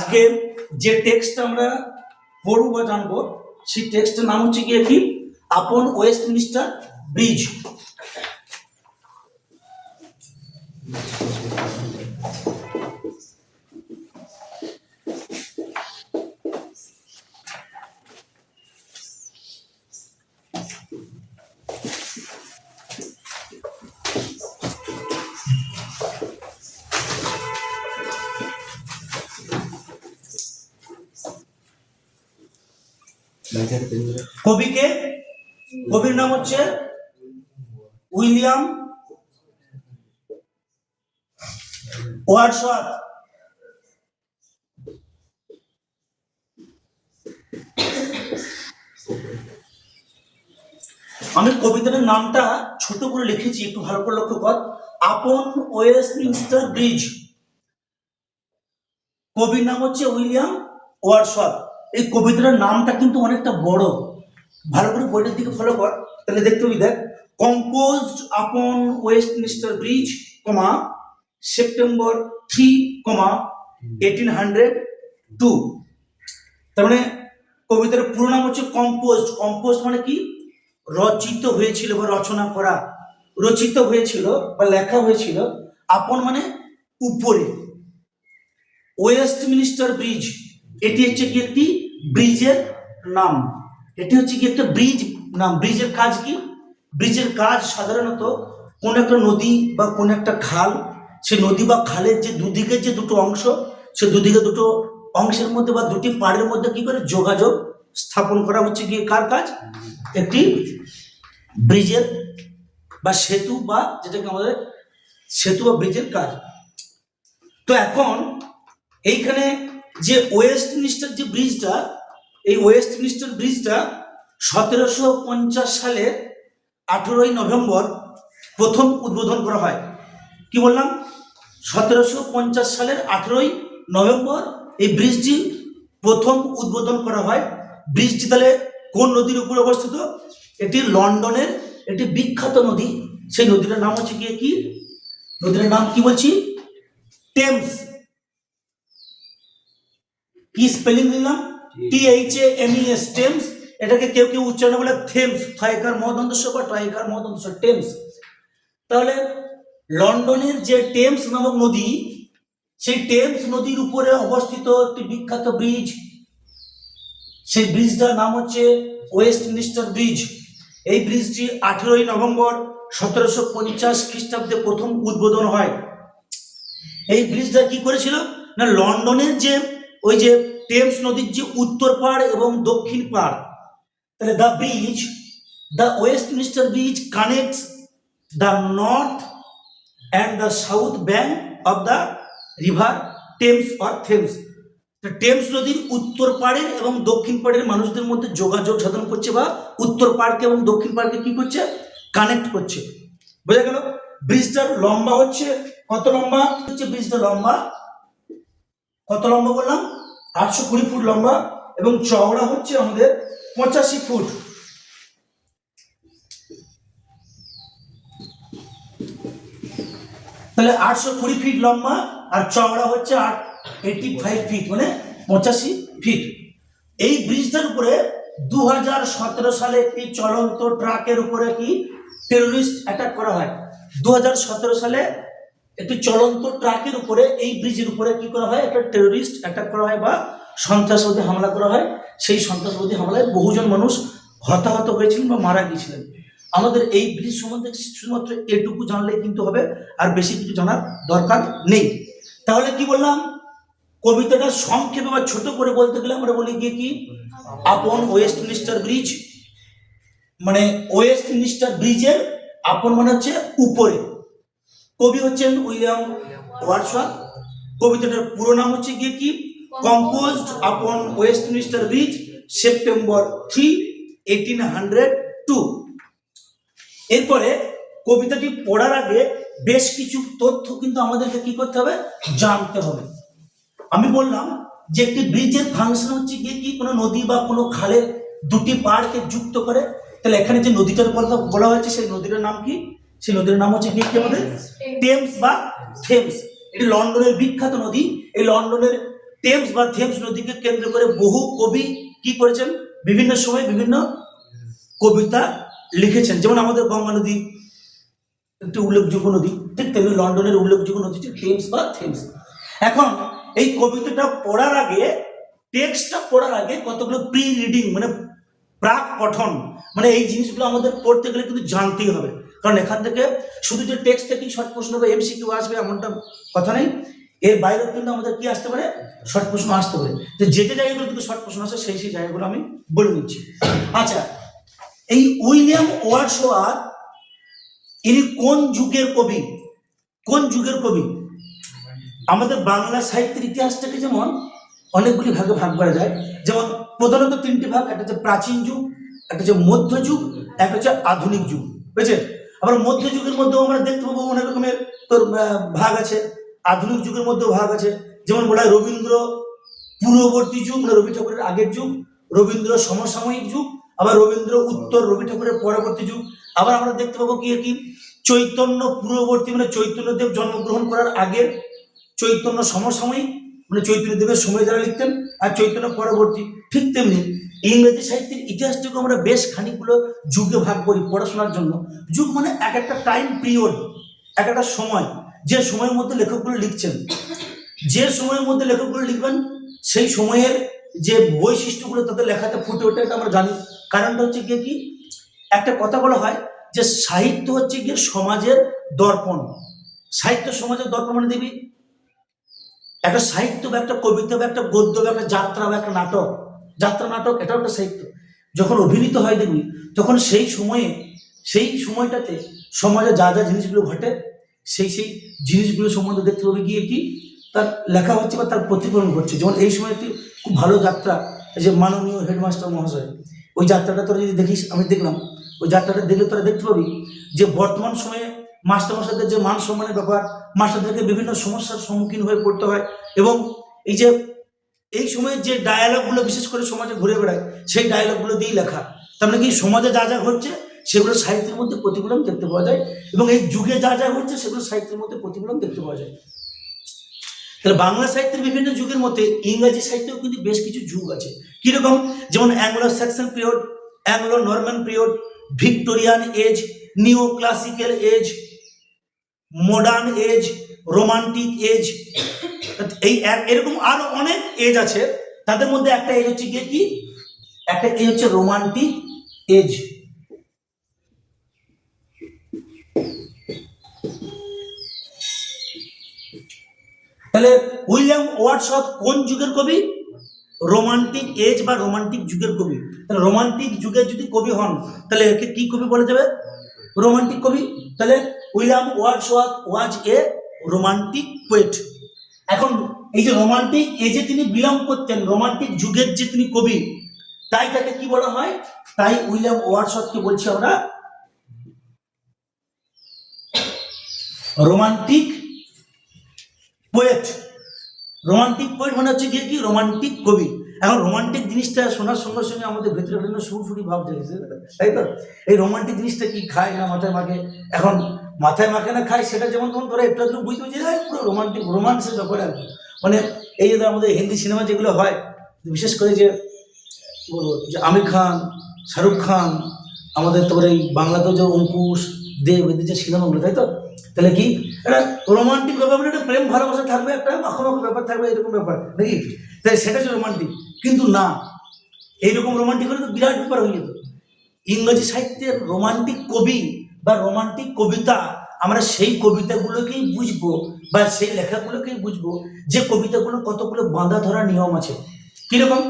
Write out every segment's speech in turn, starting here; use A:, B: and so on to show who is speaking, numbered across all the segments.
A: আজকে যে টেক্সটটা আমরা পড়ব বা জানবো সেই টেক্সটের নাম হচ্ছে কি আপন ওয়েস্টমিনিস্টার ব্রিজ। কবিকে, কবির নাম হচ্ছে উইলিয়াম ওয়ার্ডসওয়ার্থ। আমি কবিতার নামটা ছোট করে লিখেছি, একটু ভালো করে লক্ষ্য কর, আপন ওয়েস্টমিনস্টার ব্রিজ। কবির নাম হচ্ছে উইলিয়াম ওয়ার্ডসওয়ার্থ। এই কবিতার নামটা কিন্তু অনেকটা বড়, ভালো করে বইটার দিকে ফলো কর, তাহলে দেখতে পাবি। দেখ, কম্পোজড আপন ওয়েস্টমিনস্টার ব্রিজ, সেপ্টেম্বর 3, 1802। তার মানে কবিতার পুরো নাম হচ্ছে কম্পোজড। কম্পোজড মানে কি? রচিত হয়েছিল বা রচনা করা, রচিত হয়েছিল বা লেখা হয়েছিল। আপন মানে উপরে। ওয়েস্টমিনিস্টার ব্রিজ, এটি হচ্ছে কি একটি ব্রিজের নাম। এটি হচ্ছে কি একটা ব্রিজ নাম। ব্রিজের কাজ কি? ব্রিজের কাজ সাধারণত কোন একটা নদী বা কোন একটা খাল, সে নদী বা খালের যে দুদিকের যে দুটো অংশ, সে দুদিকে দুটো অংশের মধ্যে বা দুটি পাড়ের মধ্যে কি করে যোগাযোগ স্থাপন করা হচ্ছে গিয়ে কার কাজ? একটি ব্রিজের বা সেতু, বা যেটাকে আমাদের সেতু বা ব্রিজের কাজ। তো এখন এইখানে যে ওয়েস্টমিনিস্টার যে ব্রিজটা, এই ওয়েস্টমিনিস্টার ব্রিজটা 1750 সালের 18ই নভেম্বর প্রথম উদ্বোধন করা হয়। কি বললাম? 1750 সালের 18ই নভেম্বর এই ব্রিজটি প্রথম উদ্বোধন করা হয়। ব্রিজটি তাহলে কোন নদীর উপরে অবস্থিত? এটি লন্ডনের একটি বিখ্যাত নদী। সেই নদীটার নাম হচ্ছে কি নদীর নাম কি বলছি? টেমস। কি স্পেলিং দিলাম? THAMES, Thames. এটাকে কেউ কেউ উচ্চারণ বলে থেমস, থাইকার মহদন্তস্ব বা ট্রাইকার মহদন্তস্ব, টেমস। তাহলে লন্ডনের যে টেমস নামক নদী, সেই টেমস নদীর উপরে অবস্থিত একটি বিখ্যাত ব্রিজ, সেই ব্রিজটার নাম হচ্ছে ওয়েস্টমিনিস্টার ব্রিজ। এই ব্রিজটি 18ই নভেম্বর 1750 খ্রিস্টাব্দে প্রথম উদ্বোধন হয়। এই ব্রিজটা কি করেছিল না, লন্ডনের যে ওই যে টেমস নদীর যে উত্তর পাড় এবং দক্ষিণ পাড়, তাহলে the Westminster bridge connects the north and the south bank of the river Thames or Thames. Thames নদীর উত্তর পাড়ের এবং দক্ষিণ পাড়ের মানুষদের মধ্যে যোগাযোগ সাধন করছে, বা উত্তর পাড়কে এবং দক্ষিণ পাড়কে কি করছে? কানেক্ট করছে। বোঝা গেল? ব্রিজটার লম্বা হচ্ছে কত? লম্বা হচ্ছে ব্রিজটা লম্বা কত? লম্বা বললাম 820 ফুট লম্বা, এবং চওড়া হচ্ছে আমাদের 85 ফুট। তাহলে 820 ফিট লম্বা আর চওড়া হচ্ছে 85 ফিট, মানে 85 ফিট। এই ব্রিজটার উপরে 2017 সালে একটি চলন্ত ট্রাকের উপরে কি টেররিস্ট অ্যাটাক করা হয়। 2017 সালে একটি চলন্ত ট্রাকের উপরে, এই ব্রিজের উপরে কি করা হয়? একটা টেররিস্ট অ্যাটাক করা হয় বা সন্ত্রাসবাদী হামলা করা হয়। সেই সন্ত্রাসবাদী হামলায় বহুজন মানুষ হতাহত হয়েছিলেন বা মারা গিয়েছিলেন। আমাদের এই ব্রিজ সম্বন্ধে শুধুমাত্র এটুকু জানলেই কিন্তু হবে, আর বেশি কিছু জানার দরকার নেই। তাহলে কি বললাম? কবিতাটা সংক্ষেপে বা ছোট করে বলতে গেলে আমরা বলি গিয়ে কি আপন ওয়েস্টমিনিস্টার ব্রিজ, মানে ওয়েস্টমিনিস্টার ব্রিজের আপন মানে হচ্ছে উপরে। কবি হচ্ছেন উইলিয়াম ওয়ার্ডসওয়ার্থ। কবিতাটার পুরো নাম হচ্ছে গিয়ে কি কম্পোজড আপন ওয়েস্টমিনিস্টার ব্রিজ, সেপ্টেম্বর 3, 1802। এরপরে কবিতাটি পড়ার আগে বেশ কিছু তথ্য কিন্তু আমাদেরকে কি করতে হবে? জানতে হবে। আমি বললাম যে একটি ব্রিজের ফাংশন হচ্ছে গিয়ে কি কোনো নদী বা কোনো খালের দুটি পাড়কে যুক্ত করে। তাহলে এখানে যে নদীটার কথা বলা হয়েছে সেই নদীটার নাম কি? সেই নদীর নাম হচ্ছে কি আমাদের টেমস বা থেমস। এটি লন্ডনের বিখ্যাত নদী। এই লন্ডনের টেমস বা থেমস নদীকে কেন্দ্র করে বহু কবি কি করেছেন, বিভিন্ন সময় বিভিন্ন কবিতা লিখেছেন। যেমন আমাদের গঙ্গা নদী একটি উল্লেখযোগ্য নদী, ঠিক তেমনি লন্ডনের উল্লেখযোগ্য নদী হচ্ছে টেমস বা থেমস। এখন এই কবিতাটা পড়ার আগে, টেক্সটটা পড়ার আগে কতগুলো প্রি রিডিং মানে প্রাক পঠন, মানে এই জিনিসগুলো আমাদের পড়তে গেলে কিন্তু জানতেই হবে। কারণ এখান থেকে শুধু যে টেক্সট থেকেই শর্ট প্রশ্ন বা এমসিকিউ আসবে এমনটা কথা নেই, এর বাইরেও কিন্তু আমাদের কি আসতে পারে, শর্ট প্রশ্ন আসতে পারে। তো যে যে জায়গাগুলো কিন্তু শর্ট প্রশ্ন আসে সেই সেই জায়গাগুলো আমি বলে দিচ্ছি। আচ্ছা, এই উইলিয়াম ওয়ার্ডসওয়ার্থ ইনি কোন যুগের কবি? কোন যুগের কবি? আমাদের বাংলা সাহিত্যের ইতিহাসটাকে যেমন অনেকগুলি ভাগে ভাগ করা যায়, যেমন প্রধানত তিনটি ভাগ, একটা হচ্ছে প্রাচীন যুগ, একটা হচ্ছে মধ্যযুগ, একটা হচ্ছে আধুনিক যুগ, বুঝেছে? আবার মধ্যযুগের মধ্যেও আমরা দেখতে পাবো অনেক রকমের তোর ভাগ আছে, আধুনিক যুগের মধ্যেও ভাগ আছে। যেমন বলা হয় রবীন্দ্র পূর্ববর্তী যুগ, মানে রবি ঠাকুরের আগের যুগ, রবীন্দ্র সমসাময়িক যুগ, আবার রবীন্দ্র উত্তর রবি ঠাকুরের পরবর্তী যুগ। আবার আমরা দেখতে পাবো কি কি চৈতন্য পূর্ববর্তী, মানে চৈতন্যদেব জন্মগ্রহণ করার আগের, চৈতন্য সমসাময়িক মানে চৈতন্যদেবের সময় যারা লিখতেন, আর চৈতন্য পরবর্তী। ঠিক তেমনি ইংরেজি সাহিত্যের ইতিহাসটাকে আমরা বেশ খানিকগুলো যুগে ভাগ করি পড়াশোনার জন্য। যুগ মানে এক একটা টাইম পিরিয়ড, এক একটা সময়, যে সময়ের মধ্যে লেখকগুলো লিখছেন, যে সময়ের মধ্যে লেখকগুলো লিখবেন সেই সময়ের যে বৈশিষ্ট্যগুলো তাদের লেখাতে ফুটে ওঠে, এটা আমরা জানি। কারণটা হচ্ছে গিয়ে কি, একটা কথা বলা হয় যে সাহিত্য হচ্ছে গিয়ে সমাজের দর্পণ। সাহিত্য সমাজের দর্পণ মানে দেখবি একটা সাহিত্য বা একটা কবিতা বা একটা গদ্য বা একটা যাত্রা বা একটা নাটক, যাত্রা নাটক এটাও একটা সাহিত্য। যখন অভিনীত হয় দেখবি তখন সেই সময়ে, সেই সময়টাতে সমাজে যা যা জিনিসগুলো ঘটে সেই সেই জিনিসগুলো সম্বন্ধে দেখতে পাবে গিয়ে কি তার লেখা হচ্ছে বা তার প্রতিফলন ঘটছে। যেমন এই সময় একটি খুব ভালো যাত্রা, এই যে মাননীয় হেডমাস্টার মহাশয়, ওই যাত্রাটা তোরা যদি দেখিস, আমি দেখলাম, ওই যাত্রাটা দেখলে তোরা দেখতে পাবি যে বর্তমান সময়ে মাস্টারমশাইদের যে মান সম্মানের ব্যাপার, মাস্টারদেরকে বিভিন্ন সমস্যার সম্মুখীন হয়ে পড়তে হয়, এবং এই যে এই সময়ে যে ডায়ালগগুলো বিশেষ করে সমাজে ঘুরে বেড়ায় সেই ডায়ালগগুলো দিয়েই লেখা। তার মানে কি সমাজে যা যা ঘটছে সেগুলো সাহিত্যের মধ্যে প্রতিফলন দেখতে পাওয়া যায়, এবং এই যুগে যা যা হচ্ছে সেগুলো সাহিত্যের মধ্যে প্রতিফলন দেখতে পাওয়া যায়। তাহলে বাংলা সাহিত্যের বিভিন্ন যুগের মধ্যে ইংরেজি সাহিত্যেও কিন্তু বেশ কিছু যুগ আছে। কিরকম? যেমন Anglo Saxon period, Anglo Norman period, Victorian age, neo classical age, modern age, romantic age, এই এরকম আরো অনেক এজ আছে। তাদের মধ্যে একটা এজ হচ্ছে গিয়ে কি, একটা এজ হচ্ছে রোমান্টিক এজ। তাহলে উইলিয়াম ওয়ার্ডসওয়ার্থ কোন যুগের কবি? রোমান্টিক এজ বা রোমান্টিক যুগের কবি। তাহলে রোমান্টিক যুগের যদি কবি হন তাহলে একে কি কবি বলা যাবে? রোমান্টিক কবি। তাহলে William Wordsworth was a romantic poet. এখন এই যে রোমান্টিক এজে তিনি বিলং করতেন, রোমান্টিক যুগের যে তিনি কবি, তাই তাকে কি বলা হয়? তাই উইলিয়াম ওয়ার্ডসওয়ার্থকে বলছি আমরা রোমান্টিক পোয়েট। রোমান্টিক পোয়েট মানে হচ্ছে গিয়ে কি রোমান্টিক কবি। এখন রোমান্টিক জিনিসটা শোনার সঙ্গে সঙ্গে আমাদের ভেতরে বিভিন্ন সুরসুরি ভাব জেগেছে, তাই তো? এই রোমান্টিক জিনিসটা কি খায় না মাথায় মাখে? এখন মাথায় মাখে না খায় সেটা যেমন তখন তোরা একটু একটু বুঝতে পারছি, পুরো রোমান্টিক রোমান্সের ব্যাপার আর কি। মানে এই যে আমাদের হিন্দি সিনেমা যেগুলো হয়, বিশেষ করে যে কি বলবো, যে আমির খান, শাহরুখ খান, আমাদের তোর এই বাংলাতেও যে অঙ্কুশ দেব, এদের যে সিনেমাগুলো, তাই তো? তাহলে কি একটা রোমান্টিক ব্যাপার, মানে একটা প্রেম ভালোবাসা থাকবে, একটা মাখামাখি ব্যাপার থাকবে, এরকম ব্যাপার নাকি? তাই সেটা হচ্ছে রোমান্টিক। কিন্তু না, এইরকম রোমান্টিক হলে তো বিরাট ব্যাপার হয়ে যেত। ইংরেজি সাহিত্যের রোমান্টিক কবি বা রোমান্টিক কবিতা, আমরা সেই কবিতাগুলোকেই বুঝবো বা সেই লেখাগুলোকেই বুঝবো যে কবিতাগুলো কতগুলো বাঁধা ধরা নিয়ম আছে। কিরকম?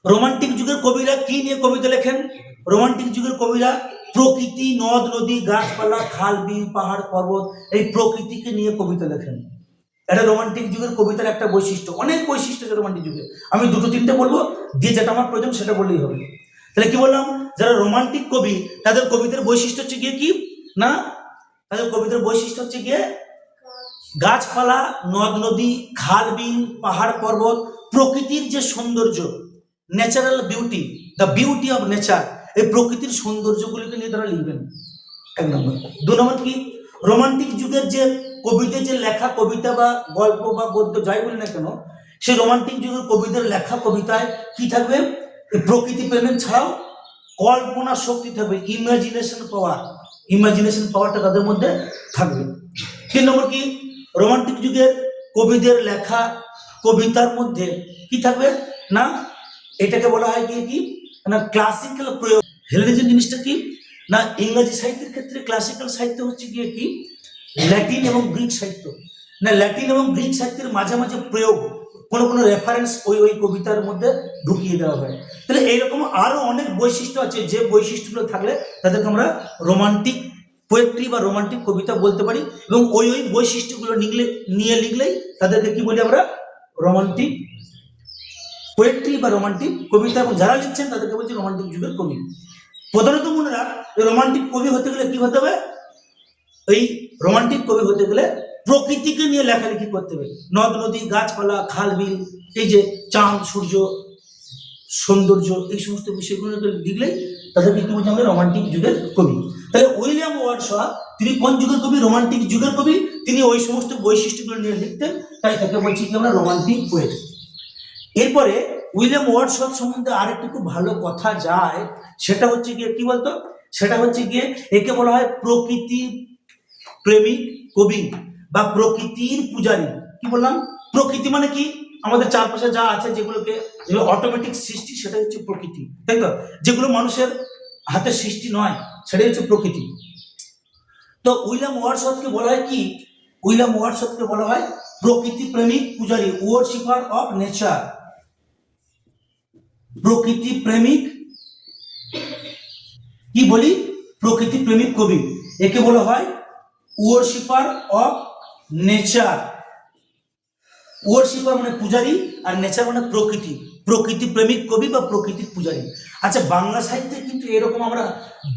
A: রোমান্টিক যুগের কবিরা কি নিয়ে কবিতা লেখেন? রোমান্টিক যুগের কবিরা প্রকৃতি, নদ নদী, গাছপালা, খাল বিল, পাহাড় পর্বত, এই প্রকৃতিকে নিয়ে কবিতা লেখেন। এটা রোমান্টিক যুগের কবিতার একটা বৈশিষ্ট্য। অনেক বৈশিষ্ট্য আছে রোমান্টিক যুগের, আমি দুটো তিনটে বলবো, দিয়ে যেটা আমার প্রয়োজন সেটা বললেই হবে। তাহলে কি বললাম? যারা রোমান্টিক কবি তাদের কবিতার বৈশিষ্ট্য হচ্ছে গিয়ে কি না, তাদের কবিতার বৈশিষ্ট্য হচ্ছে গিয়ে গাছপালা, নদ নদী, খাল বিল, পাহাড় পর্বত, প্রকৃতির যে সৌন্দর্য, natural beauty, the beauty of nature, এই প্রকৃতির সৌন্দর্যগুলিকে নিয়ে তারা লিখবেন, এক নম্বর। দু নম্বর কি, রোমান্টিক যুগের যে কবিদের যে লেখা কবিতা বা গল্প বা গদ্য যাই বলি না কেন, সেই রোমান্টিক যুগের কবিদের লেখা কবিতায় কি থাকবে? প্রকৃতি প্রেমের ছাড়াও কল্পনা শক্তি থাকবে, ইমাজিনেশন পাওয়ারটা তাদের মধ্যে থাকবে। 3 নম্বর কি? রোমান্টিক যুগের কবিদের লেখা কবিতার মধ্যে কি থাকবে না, এটাকে বলা হয় কি না ক্লাসিক্যাল প্রয়োগ। হেলেনিজম জিনিসটা কি না, ইংরেজি সাহিত্যের ক্ষেত্রে ক্লাসিক্যাল সাহিত্য হচ্ছে গিয়ে কি ল্যাটিন এবং গ্রিক সাহিত্য। না ল্যাটিন এবং গ্রিক সাহিত্যের মাঝে মাঝে প্রয়োগ, কোনো রেফারেন্স ওই কবিতার মধ্যে ঢুকিয়ে দেওয়া হয়। তাহলে এইরকম আরো অনেক বৈশিষ্ট্য আছে, যে বৈশিষ্ট্যগুলো থাকলে তাদেরকে আমরা রোমান্টিক পোয়েট্রি বা রোমান্টিক কবিতা বলতে পারি, এবং ওই বৈশিষ্ট্যগুলো নিয়ে লিখলেই তাদেরকে কি বলি আমরা? রোমান্টিক পোয়েট্রি বা রোমান্টিক কবিতা। এবং যারা লিখছেন তাদেরকে বলছি রোমান্টিক যুগের কবি। প্রধানত মনে রাখ, রোমান্টিক কবি হতে গেলে কি হতে হবে? এই রোমান্টিক কবি হতে গেলে প্রকৃতিকে নিয়ে লেখালেখি করতে হবে। নদ নদী, গাছপালা, খাল বিল, এই যে চাঁদ সূর্য, সৌন্দর্য, এই সমস্ত বিষয়গুলোকে লিখলেই তাদেরকে কি বলছি আমরা? রোমান্টিক যুগের কবি। তাহলে উইলিয়াম ওয়ার্ডসওয়ার্থ তিনি কোন যুগের কবি? রোমান্টিক যুগের কবি। তিনি ওই সমস্ত বৈশিষ্ট্যগুলো নিয়ে লিখতেন, তাই তাকে বলছি কি আমরা? Romantic poet. এরপরে উইলিয়াম ওয়ার্ডসওয়ার্থ সম্বন্ধে আরেকটু খুব ভালো কথা যায়, সেটা হচ্ছে গিয়ে কি বলতো? সেটা হচ্ছে গিয়ে একে বলা হয় প্রকৃতি প্রেমিক কবি বা প্রকৃতির পূজারী। কি বললাম? প্রকৃতি মানে কি? আমাদের চারপাশে যা আছে, যেগুলো অটোমেটিক সৃষ্টি, সেটা হচ্ছে প্রকৃতি, তাই তো? যেগুলো মানুষের হাতে সৃষ্টি নয়, সেটাই হচ্ছে প্রকৃতি। তো উইলিয়াম ওয়ার্ডসওয়ার্থকে বলা হয় কি? উইলিয়াম ওয়ার্ডসওয়ার্থকে বলা হয় প্রকৃতি প্রেমিক পূজারী, ওয়ার্শিপার অফ নেচার। প্রকৃতি প্রেমিক কি বলি? প্রকৃতি প্রেমিক কবি, একে বলা হয় ওয়ার্শিপার অফ নেচার। ওয়ার্শিপার মানে পূজারী, আর নেচার মানে প্রকৃতি। প্রকৃতি প্রেমিক কবি বা প্রকৃতির পূজারী। আচ্ছা, বাংলা সাহিত্যে কিন্তু এরকম আমরা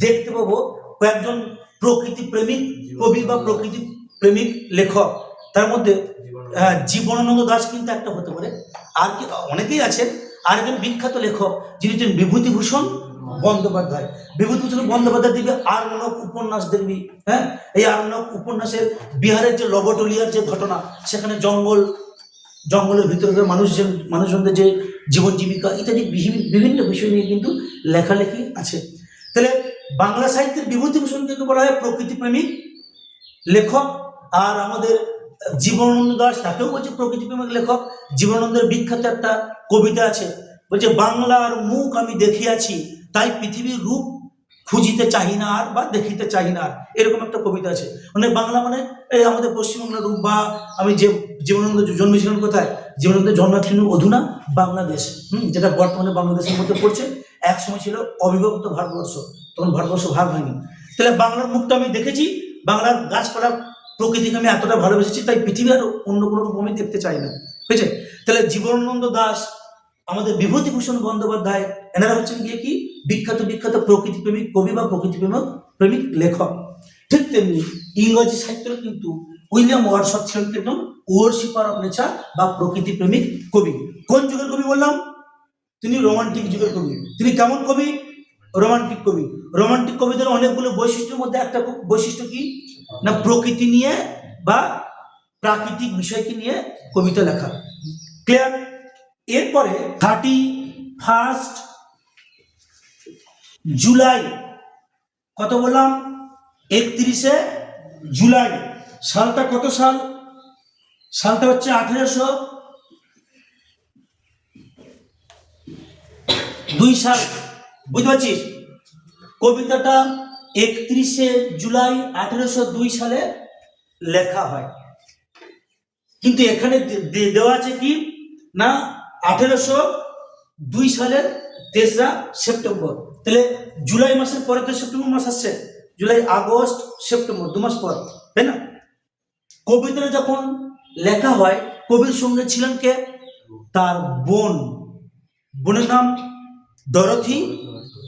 A: দেখতে পাবো কয়েকজন প্রকৃতি প্রেমিক কবি বা প্রকৃতি প্রেমিক লেখক। তার মধ্যে জীবনানন্দ দাশ কিন্তু একটা হতে পারে, আর কি অনেকেই আছেন। আর একজন বিখ্যাত লেখক যিনি হচ্ছেন বিভূতিভূষণ বন্দ্যোপাধ্যায়। বিভূতিভূষণ বন্দ্যোপাধ্যায় দেখবি আরণ্যক উপন্যাস দেখবি, হ্যাঁ, এই আরণ্যক উপন্যাসের বিহারের যে লবটলিয়ার যে ঘটনা, সেখানে জঙ্গলের ভিতরে মানুষজনদের যে জীবন জীবিকা ইত্যাদি বিভিন্ন বিষয় নিয়ে কিন্তু লেখালেখি আছে। তাহলে বাংলা সাহিত্যের বিভূতিভূষণকে বলা হয় প্রকৃতি প্রেমিক লেখক। আর আমাদের জীবনানন্দ দাশ, তাকেও বলছে প্রকৃতি প্রেমিক লেখক। জীবনানন্দের বিখ্যাত একটা কবিতা আছে, বলছে বাংলার মুখ আমি দেখিয়াছি, তাই পৃথিবীর রূপ খুঁজিতে চাহি না আর, বা দেখিতে চাহি না আর, এরকম একটা কবিতা আছে। মানে বাংলা মানে এই আমাদের পশ্চিমবাংলার রূপ। বা আমি যে জীবনানন্দ জন্মেছিলেন কোথায়? জীবনানন্দ জন্মেছিলেন অধুনা বাংলাদেশ, যেটা বর্তমানে বাংলাদেশের মধ্যে পড়ছে। এক সময় ছিল অবিভক্ত ভারতবর্ষ, তখন ভারতবর্ষ ভাগ হয়নি। তাহলে বাংলার মুখটা আমি দেখেছি, বাংলার গাছপালা প্রকৃতিকে আমি এতটা ভালোবেসেছি, তাই পৃথিবী আর অন্য কোনো রূপ আমি দেখতে চাই না, বুঝেছে? তাহলে জীবনানন্দ দাশ, আমাদের বিভূতিভূষণ বন্দ্যোপাধ্যায়, এনারা হচ্ছেন গিয়ে কি বিখ্যাত প্রকৃতি প্রেমিক কবি বা প্রকৃতি প্রেমিক লেখক। ঠিক তেমনি ইংরেজি সাহিত্যের কিন্তু উইলিয়াম ওয়ার্ডসওয়ার্থ ছিলেন একজন ওয়ার্শিপার অফ নেচার বা প্রকৃতি প্রেমিক কবি। কোন যুগের কবি বললাম? তিনি রোমান্টিক যুগের কবি। তিনি কেমন কবি? রোমান্টিক কবি। রোমান্টিক কবিদের অনেকগুলো বৈশিষ্ট্যের মধ্যে একটা বৈশিষ্ট্য কি না, প্রকৃতি নিয়ে বা প্রাকৃতিক বিষয়কে নিয়ে কবিতা লেখা। ক্লিয়ার? এরপরে 31 জুলাই, কত বললাম? 31 জুলাই। সালটা কত সাল? সালটা হচ্ছে 1802 সাল। বুঝতে পারছিস? কবিতাটা 31 জুলাই 1802 সালে লেখা হয়, কিন্তু এখানে দেওয়া আছে কি না 1802 সালের 3রা সেপ্টেম্বর। তাহলে জুলাই মাসের পরে তো সেপ্টেম্বর মাস আসছে, জুলাই আগস্ট সেপ্টেম্বর 2 মাস পর, তাই না? কবিতাটা যখন লেখা হয়, কবির সঙ্গে ছিলেন কে? তার বোনের নাম ডরথি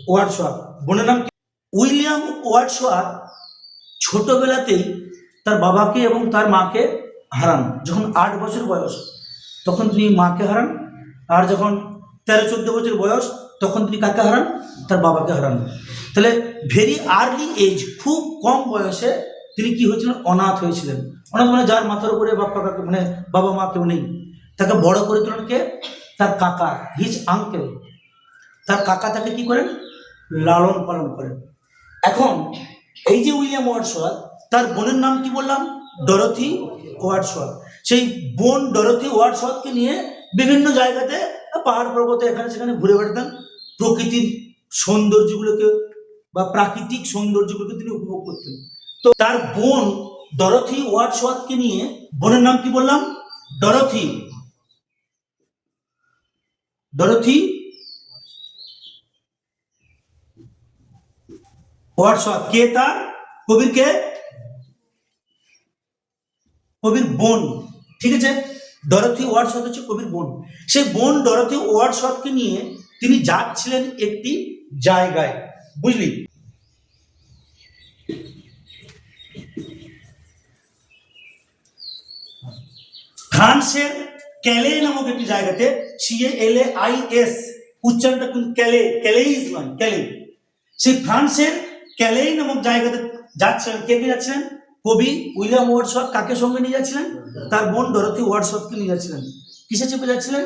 A: ওয়ার্ডসওয়ার্থ। বোনের নাম উইলিয়াম ওয়ার্ডসওয়ার্থ ছোটবেলাতেই তার বাবাকে এবং তার মাকে হারান। যখন 8 বছর বয়স তখন তিনি মাকে হারান, আর যখন 13-14 বছর বয়স তখন তিনি কাকে হারান? তার বাবাকে হারান। তাহলে ভেরি আর্লি এজ, খুব কম বয়সে তিনি কি হয়েছিলেন? অনাথ হয়েছিলেন। অনাথ মানে যার মাথার উপরে বাবা মা কেউ নেই। তাকে বড় করে তোলেন কে? তার কাকা, হিজ আঙ্কেল। তার কাকা তাকে কি করেন? লালন পালন করেন। এখন এই যে উইলিয়াম ওয়ার্ডসওয়ার্থ, তার বোনের নাম কি বললাম? Dorothy Wordsworth. সেই বোন ডরোথি ওয়ার্ডসওয়ার্থকে নিয়ে বিভিন্ন জায়গাতে পাহাড় পর্বতে এখানে সেখানে ঘুরে বেড়াতেন, প্রকৃতির সৌন্দর্যগুলোকে বা প্রাকৃতিক সৌন্দর্যগুলোকে তিনি উপভোগ করতেন। তো তার বোন ডরোথি ওয়ার্ডসওয়ার্থকে নিয়ে, বোনের নাম কি বললাম? ডরোথি। ডরোথি ওয়ার্ডসওয়ার্থ কে? তার কবির কে? কবির বোন। ঠিক আছে, ডরোথি ওয়ার্ডসওয়ার্থ হচ্ছে কবির বোন। সেই বোন ডরোথি ওয়ার্ডসওয়ার্থকে নিয়ে তিনি যাচ্ছিলেন একটি জায়গায়, বুঝলি? ফ্রান্সের ক্যালে নামক একটি জায়গাতে, CALAIS উচ্চারণটা কিন্তু ক্যালে, ক্যালেইজ নয়, ক্যালে। সেই ফ্রান্সের ক্যালে নামক জায়গাতে যাচ্ছিলেন। কে কে যাচ্ছিলেন? কবি উইলিয়াম ওয়ার্ডসওয়ার্থ। কাকে সঙ্গে নিয়ে যাচ্ছিলেন? তার বোন ডরোথি ওয়ার্ডসওয়ার্থকে নিয়ে যাচ্ছিলেন। কিসে চেপে যাচ্ছিলেন?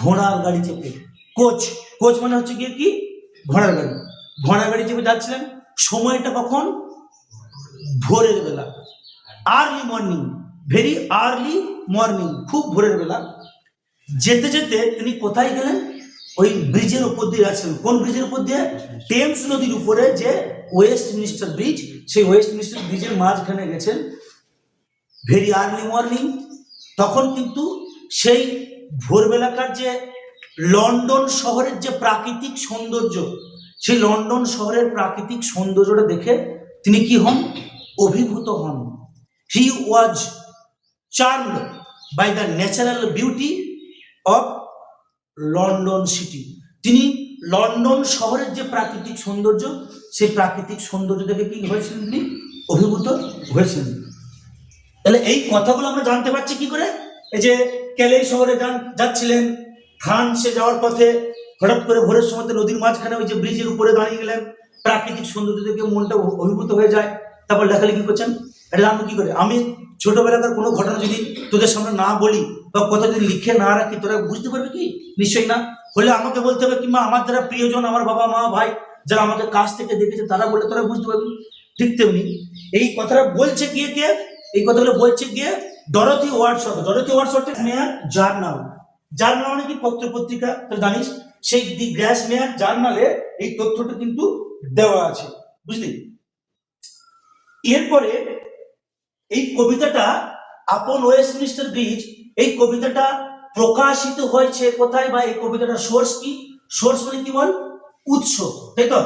A: ঘোড়ার গাড়ি চেপে। কোচ, কোচ মানে হচ্ছে গিয়ে কি? ঘোড়ার গাড়ি। ঘোড়ার গাড়ি চেপে যাচ্ছিলেন। সময়টা কখন? ভোরের বেলা, early morning, very early morning, খুব ভোরের বেলা। যেতে যেতে তিনি কোথায় গেলেন? ওই ব্রিজের উপর দিয়ে যাচ্ছিলেন। কোন ব্রিজের উপর দিয়ে? টেমস নদীর উপরে যে ওয়েস্টমিনিস্টার ব্রিজ, সেই ওয়েস্টমিনিস্টার ব্রিজের মাঝখানে গেছেন ভেরি আর্লি মর্নিং। তখন কিন্তু সেই ভোরবেলাকার যে লন্ডন শহরের যে প্রাকৃতিক সৌন্দর্য, সেই লন্ডন শহরের প্রাকৃতিক সৌন্দর্যটা দেখে তিনি কি হন? অভিভূত হন। He was charmed by the natural beauty of London city. তিনি লন্ডন শহরের যে প্রাকৃতিক সৌন্দর্য, সেই প্রাকৃতিক সৌন্দর্য দেখে কি হয়েছিলেন? তিনি অভিভূত হয়েছিলেন। তাহলে এই কথাগুলো আমরা জানতে পারছি কি করে? এই যে ক্যালে শহরে যাচ্ছিলেন, ফ্রান্সে যাওয়ার পথে হঠাৎ করে ভোরের সময় নদীর মাঝখানে ওই যে ব্রিজের উপরে দাঁড়িয়ে গেলেন, প্রাকৃতিক সৌন্দর্য দেখে মনটা অভিভূত হয়ে যায়। তারপর লেখালেখি করছেন। এটা জানবো কি করে? আমি ছোটবেলাকার কোনো ঘটনা যদি তোদের সামনে না বলি বা কথা যদি লিখে না রাখি, তোরা বুঝতে পারবে কি? নিশ্চয়ই না। হলে আমাকে বলতে হবে, কিংবা আমার যারা প্রিয়জন, আমার বাবা মা ভাই যারা আমাকে কাছ থেকে দেখেছে, তারা বলে তোরা বুঝতে পারবি। ঠিক তেমনি এই কথাটা বলছে গিয়ে কে? এই কথাগুলো বলছে গিয়ে ডরোথি ওয়ার্ডসওয়ার্থ। ডরোথি ওয়ার্ডসওয়ার্থের মেয়ার জার্নাল। জার্নাল মানে কি? পত্র পত্রিকা, তো জানিস। সেই দি গ্র্যাস মেয়ার জার্নালে এই তথ্যটা কিন্তু দেওয়া আছে, বুঝলি? এরপরে এই কবিতাটা আপন ওয়েস্টমিনিস্টার ব্রিজ, এই কবিতাটা প্রকাশিত হয়েছে কোথায়, বা এই কবিতাটার সোর্স কি? সোর্স মানে কি বল? উৎস, তাই তো?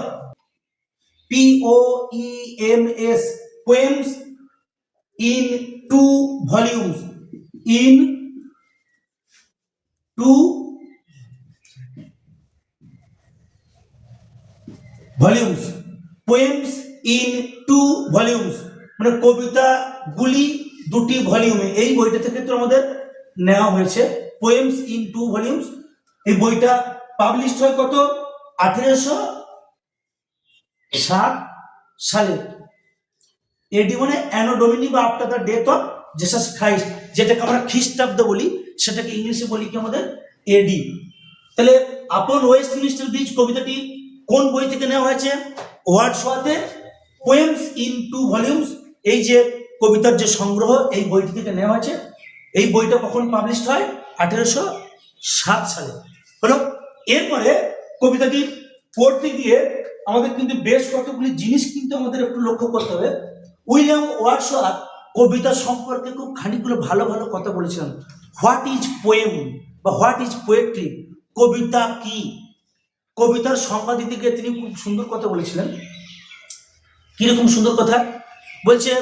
A: POEMS, poems in 2 volumes, in 2 volumes, poems in 2 volumes, মানে কবিতা গুলি দুটি ভলিউমে। এই বইটা থেকে তো আমাদের নেওয়া হয়েছে, পোয়েমস ইন 2 ভলিউমস। এই বইটা পাবলিশড হয় কত? 1807 সালে। এডি মানে অ্যানো ডোমিনি, বা after the death of Jesus Christ, যেটাকে আমরা খ্রিস্টাব্দ বলি, সেটাকে ইংলিশে বলি কি আমাদের? এডি। তাহলে আপন ওয়েস্টমিনিস্টার ব্রিজ কবিতাটি কোন বই থেকে নেওয়া হয়েছে? ওয়ার্ডসওয়ার্থের পোয়েমস ইন 2 ভলিউমস, এই যে কবিতার যে সংগ্রহ, এই বইটি থেকে নেওয়া হয়েছে। এই বইটা কখন পাবলিশড হয়? 1807 সালে হলো। এরপরে কবিতাটি পড়তে গিয়ে আমাদের কিন্তু বেশ কতগুলি জিনিস কিন্তু আমাদের একটু লক্ষ্য করতে হবে। উইলিয়াম ওয়ার্ডসওয়ার্থ কবিতা সম্পর্কে খুব খানিকগুলো ভালো ভালো কথা বলেছিলেন। হোয়াট ইজ পোয়েম বা হোয়াট ইজ পোয়েট্রি, কবিতা কি? কবিতার সংজ্ঞা দিতে গিয়ে তিনি খুব সুন্দর কথা বলেছিলেন। কিরকম সুন্দর কথা বলছে?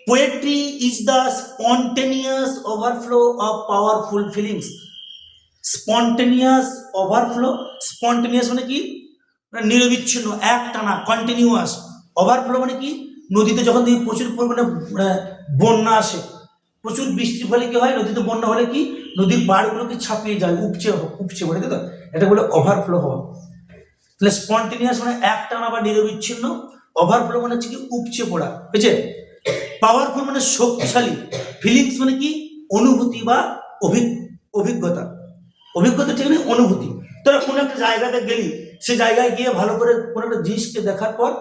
A: Poetry is the spontaneous overflow of powerful feelings. Spontaneous overflow, spontaneous মানে কি? নিরবিচ্ছিন্ন, একটানা, কন্টিনিউয়াস। ওভারফ্লো মানে কি? নদীতে যখন দেখি প্রচুর পরিমাণে বন্যা আসে, প্রচুর বৃষ্টির ফলে কি হয়? নদীতে বন্যা হলে কি? নদীর পাড়গুলোকে ছাপিয়ে যায়, উপচে পড়ে, তাই তো? এটা বলে ওভারফ্লো হওয়া। তাহলে স্পন্টেনিয়াস মানে একটানা বা নিরবিচ্ছিন্ন, ওভারফ্লো মানে হচ্ছে কি? উপচে পড়া, বুঝছে? পাওয়ারফুল মানে শক্তিশালী, ফিলিংস মানে কি? অনুভূতি বা অভিজ্ঞতা, অভিজ্ঞতা ঠিক নেই, অনুভূতি। তোরা কোনো একটা জায়গাতে গেলি, সে জায়গায় গিয়ে ভালো করে কোনো একটা জিনিসকে দেখার পর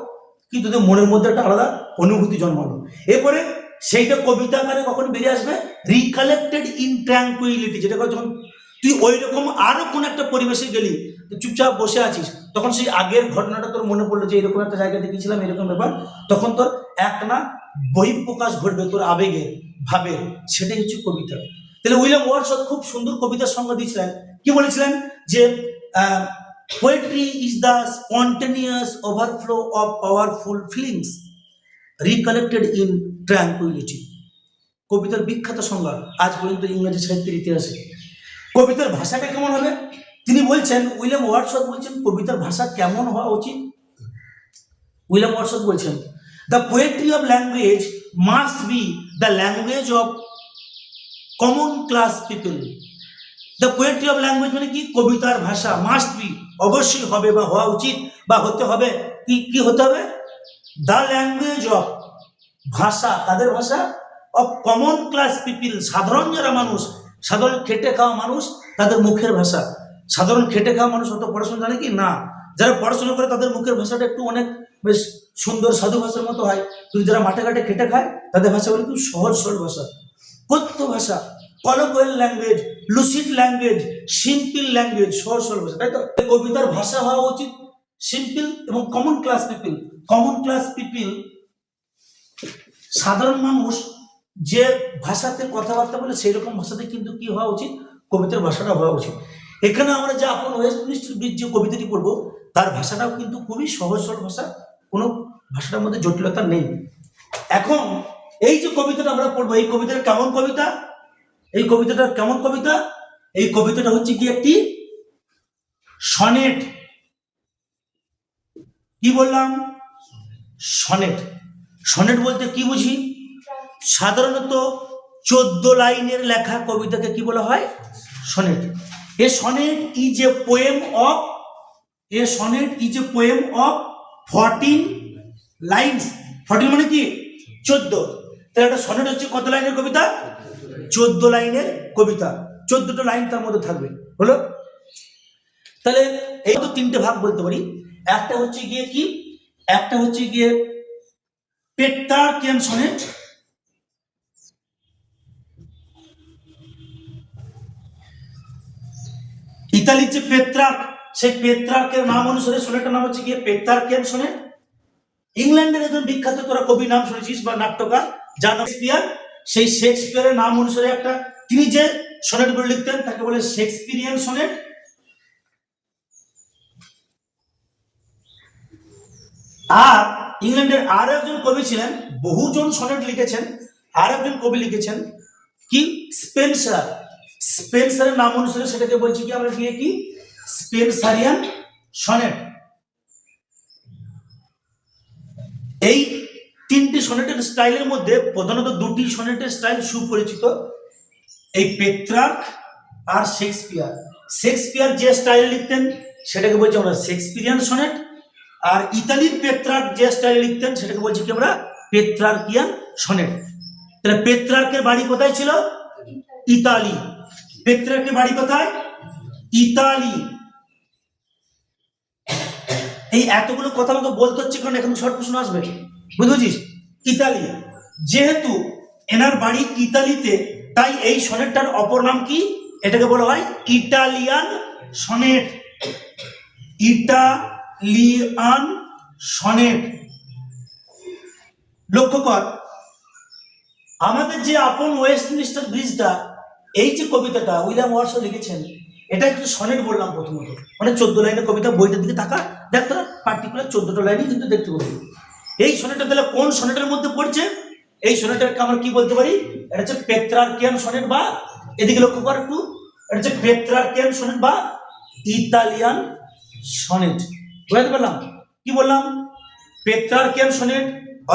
A: কি তোদের মনের মধ্যে একটা আলাদা অনুভূতি জন্মালো, এরপরে সেইটা কবিতা আকারে কখন বেরিয়ে আসবে, রিকালেক্টেড ইন ট্র্যাঙ্কুইলিটি, যেটা করে যখন তুই ওই রকম আরো কোন একটা পরিবেশে গেলি, চুপচাপ বসে আছিস, তখন সেই আগের ঘটনাটা তোর মনে পড়লো যে এরকম একটা জায়গায় দেখেছিলাম, এরকম ব্যাপার, তখন তোর এক না বহিঃপ্রকাশ ঘটবে তোর আবেগের, ভাবের, সেটাই হচ্ছে কবিতা। তাহলে উইলিয়াম ওয়ার্ডসওয়ার্থ খুব সুন্দর কবিতার সংজ্ঞা দিয়েছিলেন। কি বলেছিলেন? যে poetry is the spontaneous overflow of powerful feelings recollected in tranquillity. কবিতার বিখ্যাত সংজ্ঞা আজ পর্যন্ত ইংরেজি সাহিত্যের ইতিহাসে। কবিতার ভাষাটা কেমন হবে? তিনি বলছেন, উইলিয়াম ওয়ার্ডসওয়ার্থ বলছেন কবিতার ভাষা কেমন হওয়া উচিত। উইলিয়াম ওয়ার্ডসওয়ার্থ বলছেন, the poetry of language must be the language of common class people. The poetry of language মানে কি? কবিতার ভাষা মাস্ট বি, অবশ্যই হবে বা হওয়া উচিত বা হতে হবে, কি কি হতে হবে? দ্য ল্যাঙ্গুয়েজ অফ, ভাষা, তাদের ভাষা, অফ কমন ক্লাস পিপিল, সাধারণ যারা মানুষ, সাধারণ খেটে খাওয়া মানুষ, তাদের মুখের ভাষা। সাধারণ খেটে খাওয়া মানুষ অত পড়াশোনা জানে কি না, যারা পড়াশোনা করে তাদের মুখের ভাষাটা একটু অনেক বেশ সুন্দর সাধু ভাষার মতো হয়, কিন্তু যারা মাঠে ঘাটে খেটে খায় তাদের ভাষাগুলো খুব সহজ সরল ভাষা, কথ্য ভাষা, colloquial language, lucid language, simple language, সহজ সরল ভাষা, তাই তো? কবিতার ভাষা হওয়া উচিত সিম্পল এবং common class people. Common class people, সাধারণ মানুষ যে ভাষাতে কথাবার্তা বলে সেই রকম ভাষাতে কিন্তু কি হওয়া উচিত? কবিতার ভাষাটা হওয়া উচিত। এখানে আমরা যে আপন ওয়েস্টমিনিস্টার ব্রিজ যে কবিতাটি পড়বো, তার ভাষাটাও কিন্তু খুবই সহজ সরল ভাষা, কোনো ভাষাটার মধ্যে জটিলতা নেই। এখন এই যে কবিতাটা আমরা পড়বো, এই কবিতাটা কেমন কবিতা? এই কবিতাটা কেমন কবিতা? এই কবিতাটা হচ্ছে কি একটি সনেট। কি বললাম? সনেট। সনেট বলতে কি বুঝি? সাধারণত 14 লাইনের লেখা কবিতাকে কি বলা হয়? Sonnet. A sonnet is a poem of, A sonnet is a poem of 14 lines. 14 মানে কি? 14। তাহলে একটা সনেট হচ্ছে কত লাইনের কবিতা? 14 লাইনের কবিতা। 14টা লাইন তার মধ্যে থাকবে, হলো? তাহলে এই তো তিনটে ভাগ বলতে পারি। একটা হচ্ছে গিয়ে কি, একটা হচ্ছে গিয়ে পেট্রার্কিয়ান সনেট, ইতালির যে পেট্রার্ক, সেই পেট্রার্কের নাম অনুসারে সনেটটার নাম হচ্ছে গিয়ে পেট্রার্কিয়ান সনেট। ইংল্যান্ডের একজন বিখ্যাত তোরা কবি নাম শুনেছিস বা নাট্যকার, যার নাম শেক্সপিয়ার, সেই শেক্সপিয়ারের নাম অনুসারে একটা, তিনি যে সনেটগুলো লিখতেন তাকে বলে শেক্সপিয়ারিয়ান সনেট। আর ইংল্যান্ডের আর একজন কবি ছিলেন, বহুজন সনেট লিখেছেন, আর একজন কবি লিখেছেন কি? স্পেন্সার। স্পেন্সারের নাম অনুসারে সেটাকে বলছি কি আমরা গিয়ে কি? Spenserian sonnet. এই তিনটি সনেটের স্টাইলের মধ্যে প্রধানত দুটি সনেটের স্টাইল সুপরিচিত, এই পেট্রার্ক আর শেক্সপিয়ার। শেক্সপিয়ার যে স্টাইল লিখতেন সেটাকে বলছি আমরা শেক্সপিয়ারিয়ান সনেট, আর ইতালির পেট্রার্ক যে স্টাইল লিখতেন সেটাকে বলছি কি আমরা? পেট্রার্কিয়ান সনেট। তাহলে পেট্রার্কের বাড়ি কোথায় ছিল? ইতালি। পেট্রার্কের বাড়ি কোথায়? ইতালি। এই এতগুলো কথা আমাকে বলতে হচ্ছে কারণ এখন শর্ট প্রশ্ন আসবে, বুঝেছিস? ইতালি, যেহেতু এনার বাড়ি ইতালিতে, তাই এই সনেটটার অপর নাম কি? এটাকে বলা হয় ইটালিয়ান সনেট। Italian sonnet. লক্ষ্য কর, আমাদের যে আপন ওয়েস্টমিনিস্টার ব্রিজটা, এই যে কবিতাটা উইলিয়াম ওয়ার্ডসওয়ার্থ লিখেছেন, এটা একটু সনেট বললাম প্রথমত, মানে 14 লাইনের কবিতা। বইটার দিকে তাকা, দেখ তোরা পার্টিকুলার 14টা লাইনই কিন্তু দেখতে পাবি। এই সনেটটা তাহলে কোন সনেটের মধ্যে পড়ছে? এই সনেটটাকে আমরা কি বলতে পারি? এটা হচ্ছে পেট্রার্কিয়ান সনেট, বা এদিকে লক্ষ্য কর একটু, এটা হচ্ছে পেট্রার্কিয়ান সনেট বা ইতালিয়ান সনেট। বুঝতে পারলাম? কি বললাম? পেট্রার্কিয়ান সনেট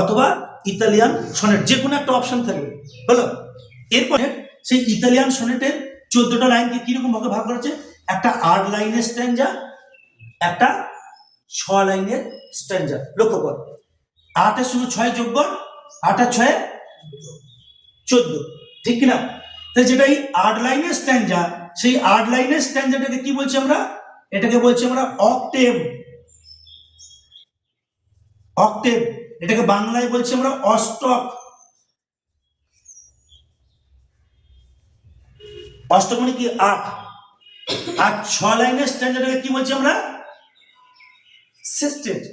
A: অথবা ইতালিয়ান সনেট, যে কোনো একটা অপশন থাকবে, হলো? এরপরে সেই ইতালিয়ান সনেটের 14টা লাইনকে কিরকম ভাবে ভাগ করেছে? একটা 8 লাইনের স্ট্যাঞ্জা, একটা 6 লাইনের স্ট্যাঞ্জা। লক্ষ্য কর, 8-এর সঙ্গে 6 যোগ কর, 8 আর 6 14, ঠিক কিনা? তাই যেটা এই 8 লাইনের স্ট্যাঞ্জা, সেই 8 লাইনের স্ট্যান্জাটাকে কি বলছি আমরা? এটাকে বলছি আমরা অক্টেভ। অক্টেভ, এটাকে বাংলায় বলছি আমরা অষ্টক। অষ্টক মানে কি 8। আর 6 লাইনের স্ট্যান্জাটাকে কি বলছি আমরা? সেস্টেট।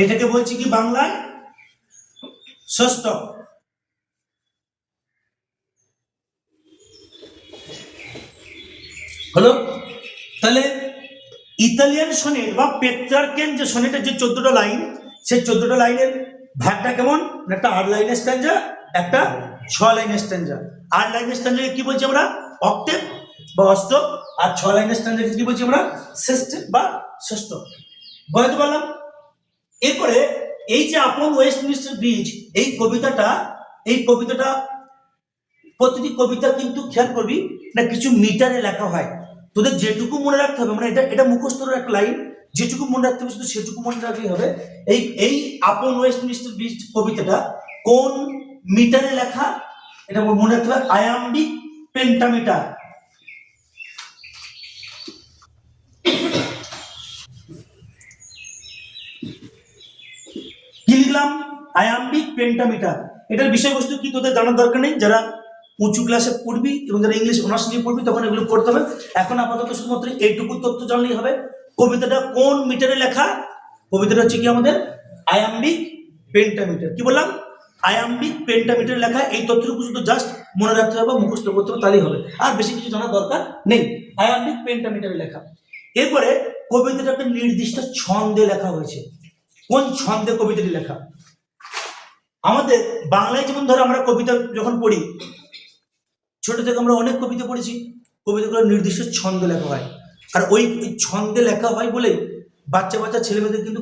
A: এটাকে বলছি কি বাংলায়? ষষ্ঠক। হলো? তাহলে ইতালিয়ান সনেট বা পেট্রার্কেন যে সনেটের যে 14টা লাইন, সেই 14টা লাইনের ভাগটা কেমন? একটা 8 লাইনের স্ট্যান্জা, একটা 6 লাইনের স্ট্যান্জা। 8 লাইনের স্ট্যান্জাকে কি বলছি আমরা? অক্টেভ বা অষ্টক। আর 6 লাইনের স্ট্যান্জাকে কি বলছি আমরা? সেস্টেট বা ষষ্ঠক। বুঝতে পারলাম? এরপরে এই যে আপন ওয়েস্টমিনিস্টার ব্রিজ, এই কবিতাটা প্রতিটি কবিতা কিন্তু খেয়াল করবি না কিছু মিটারে লেখা হয়। তোদের যেটুকু মনে রাখতে হবে, মানে এটা মুখস্থর একটা লাইন, যেটুকু মনে রাখতে হবে শুধু সেটুকু মনে রাখলেই হবে। এই আপন ওয়েস্টমিনিস্টার ব্রিজ কবিতাটা কোন মিটারে লেখা এটা মনে রাখতে হবে। Iambic pentameter. কি লিখলাম? Iambic pentameter. এটার বিষয়বস্তু কি তোদের জানার দরকার নেই। যারা উঁচু ক্লাসে পড়বি এবং যারা ইংলিশ অনার্স নিয়ে পড়বি তখন এগুলো পড়তে হবে। এখন আপাতত শুধুমাত্র এইটুকু তথ্য জানলেই হবে। কবিতাটা কোন মিটারে লেখা? কবিতাটা হচ্ছে কি আমাদের আয়াম্বিক পেন্টামিটার। কি বললাম? আয়াম্বিক পেন্টামিটার লেখা। এই তথ্যটুকু শুধু জাস্ট মনে রাখতে হবে, মুখস্থ করতে হবে, তাহলেই হবে, আর বেশি কিছু জানার দরকার নেই। আয়াম্বিক পেন্টামিটারে লেখা। এরপরে কবিতাটা একটা নির্দিষ্ট ছন্দে লেখা হয়েছে। কোন ছন্দে কবিতাটি লেখা? আমাদের বাংলায় যেমন ধরো আমরা কবিতা যখন পড়ি, ছোট থেকে আমরা অনেক কবিতা পড়েছি, কবিতাগুলো নির্দিষ্ট ছন্দে লেখা হয়। আর ওই ছন্দে লেখা হয় বলে বাচ্চা ছেলেমেয়েদের কিন্তু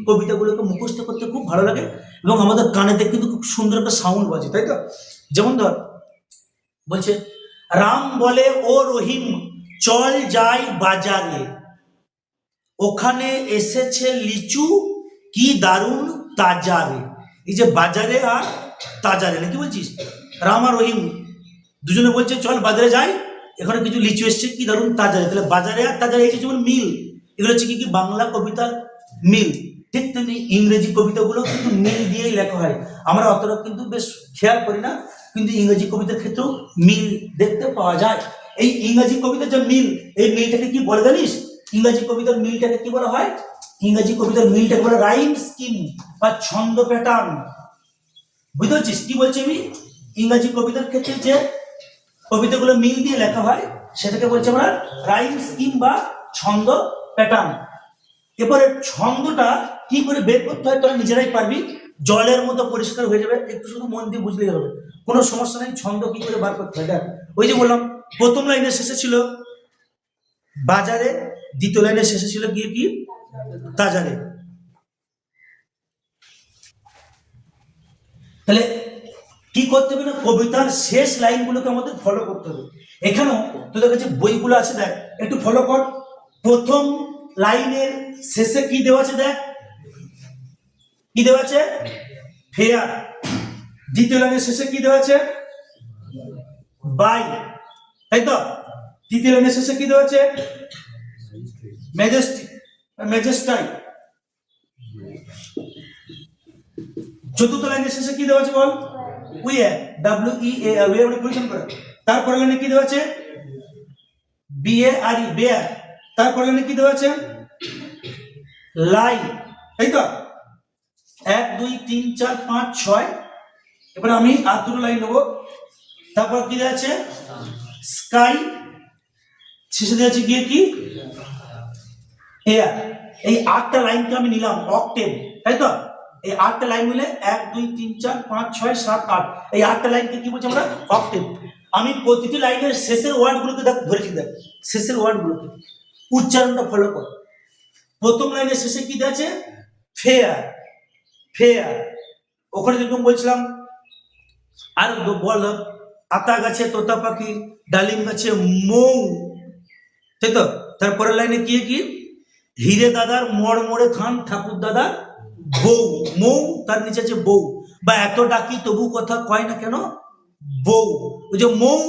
A: কবিতাগুলোকে মুখস্থ করতে খুব ভালো লাগে এবং আমাদের কানেতে কিন্তু খুব সুন্দর একটা সাউন্ড বাজে, তাই তো? যেমন ধর বলছে, রাম বলে ও রহিম চল যাই বাজারে, ওখানে এসেছে লিচু কি দারুণ তাজারে। এই যে বাজারে আর তাজারে, কি বলছিস? রাম আর রহিম দুজনে বলছে চল বাজারে যাই, এখানে কিছু লিচু এসছে কি দারুণ তাজারে। তাহলে বাজারে আর তাজারে এই যেমন মিল, এগুলো হচ্ছে কি বাংলা কবিতার মিল। ঠিক তেমনি ইংরেজি কবিতাগুলো কিন্তু মিল দিয়েই লেখা হয়। আমরা অতটা কিন্তু বেশ খেয়াল করি না, কিন্তু ইংরেজি কবিতার ক্ষেত্রেও মিল দেখতে পাওয়া যায়। এই ইংরেজি কবিতার যে মিল, এই মিলটাকে কি বলে জানিস? ইংরেজি কবিতার মিলটাকে কি বলা হয়? ইংরেজি কবিতার মিলটাকে বলে রাইম স্কিম বা ছন্দ প্যাটার্ন। বুঝতে পারছিস কি বলছি আমি? ইংরেজি কবিতার ক্ষেত্রে যে কবিতাগুলো মিল দিয়ে লেখা হয় সেটাকে বলছি আমরা রাইম স্কিম বা ছন্দ প্যাটার্ন। এরপরে ছন্দটা কি করে বের করতে হয় তোরা নিজেরাই পারবি, জলের মতো পরিষ্কার হয়ে যাবে, একটু শুধু মন দিয়ে বুঝলেই হবে, কোনো সমস্যা নেই। ছন্দ কি করে বার করতে হয় দেখ, ওই যে বললাম প্রথম লাইনের শেষে ছিল বাজারে, দ্বিতীয় লাইনের শেষে ছিল গিয়ে কি তাজারে। তাহলে কি করতে হবে না, কবিতার শেষ লাইনগুলোকে আমাদের ফলো করতে হবে। এখানেও তোদের কাছে বইগুলো আছে, দেখ একটু ফলো কর। প্রথম লাইনের শেষে কি দেওয়া আছে দেখ, কি দেওয়া আছে? ফেয়ার। দ্বিতীয় লাইনের শেষে কি দেওয়া আছে? বাই, তাই তো? তৃতীয় লাইনের শেষে কি দেওয়া আছে? ম্যাজেস্টিক, ম্যাজেস্টাই। চতুর্থ লাইনের শেষে কি দেওয়া আছে বল? উইয়ার, WEAR, উইয়ার মানে পরিশ্রম করা। তারপর লাইনে কি দেওয়া আছে? BARE, bare. তারপর লাইনে কি দেওয়া আছে? লাই, তাই তো? 1 2 3 4 5 6। এবার আমি আর দুটো লাইন নেবো। তারপর কি দেওয়া আছে? স্কাই। শেষে দেওয়া আছে গিয়ে কি? এয়ার। এই 8টা লাইনকে আমি নিলাম অক্টেভ, তাই তো? এই 8টা লাইন মিলে 1 2 3 4 5 6 7 8, এই 8টা লাইনকে কি বলছি আমরা? অক্টেভ। আমি প্রতিটি লাইনের শেষের ওয়ার্ডগুলোকে দেখ ধরেছি, দেখ শেষের ওয়ার্ডগুলোকে উচ্চারণটা ফলো কর। প্রথম লাইনের শেষে কি দেওয়া আছে? Fair, fair. ওখানে যেরকম বলছিলাম আর বল, আতা গাছে তোতা পাখি, ডালিম গাছে মৌ, তাই তো? তারপরের লাইনে কি কি? হিরে দাদার মোড় মোড়ে থান ঠাকুর দাদার বউ, মৌ তার নিচে আছে বউ। বা এত ডাকি তবু কথা কয় না কেন বউ, ওই যে মৌ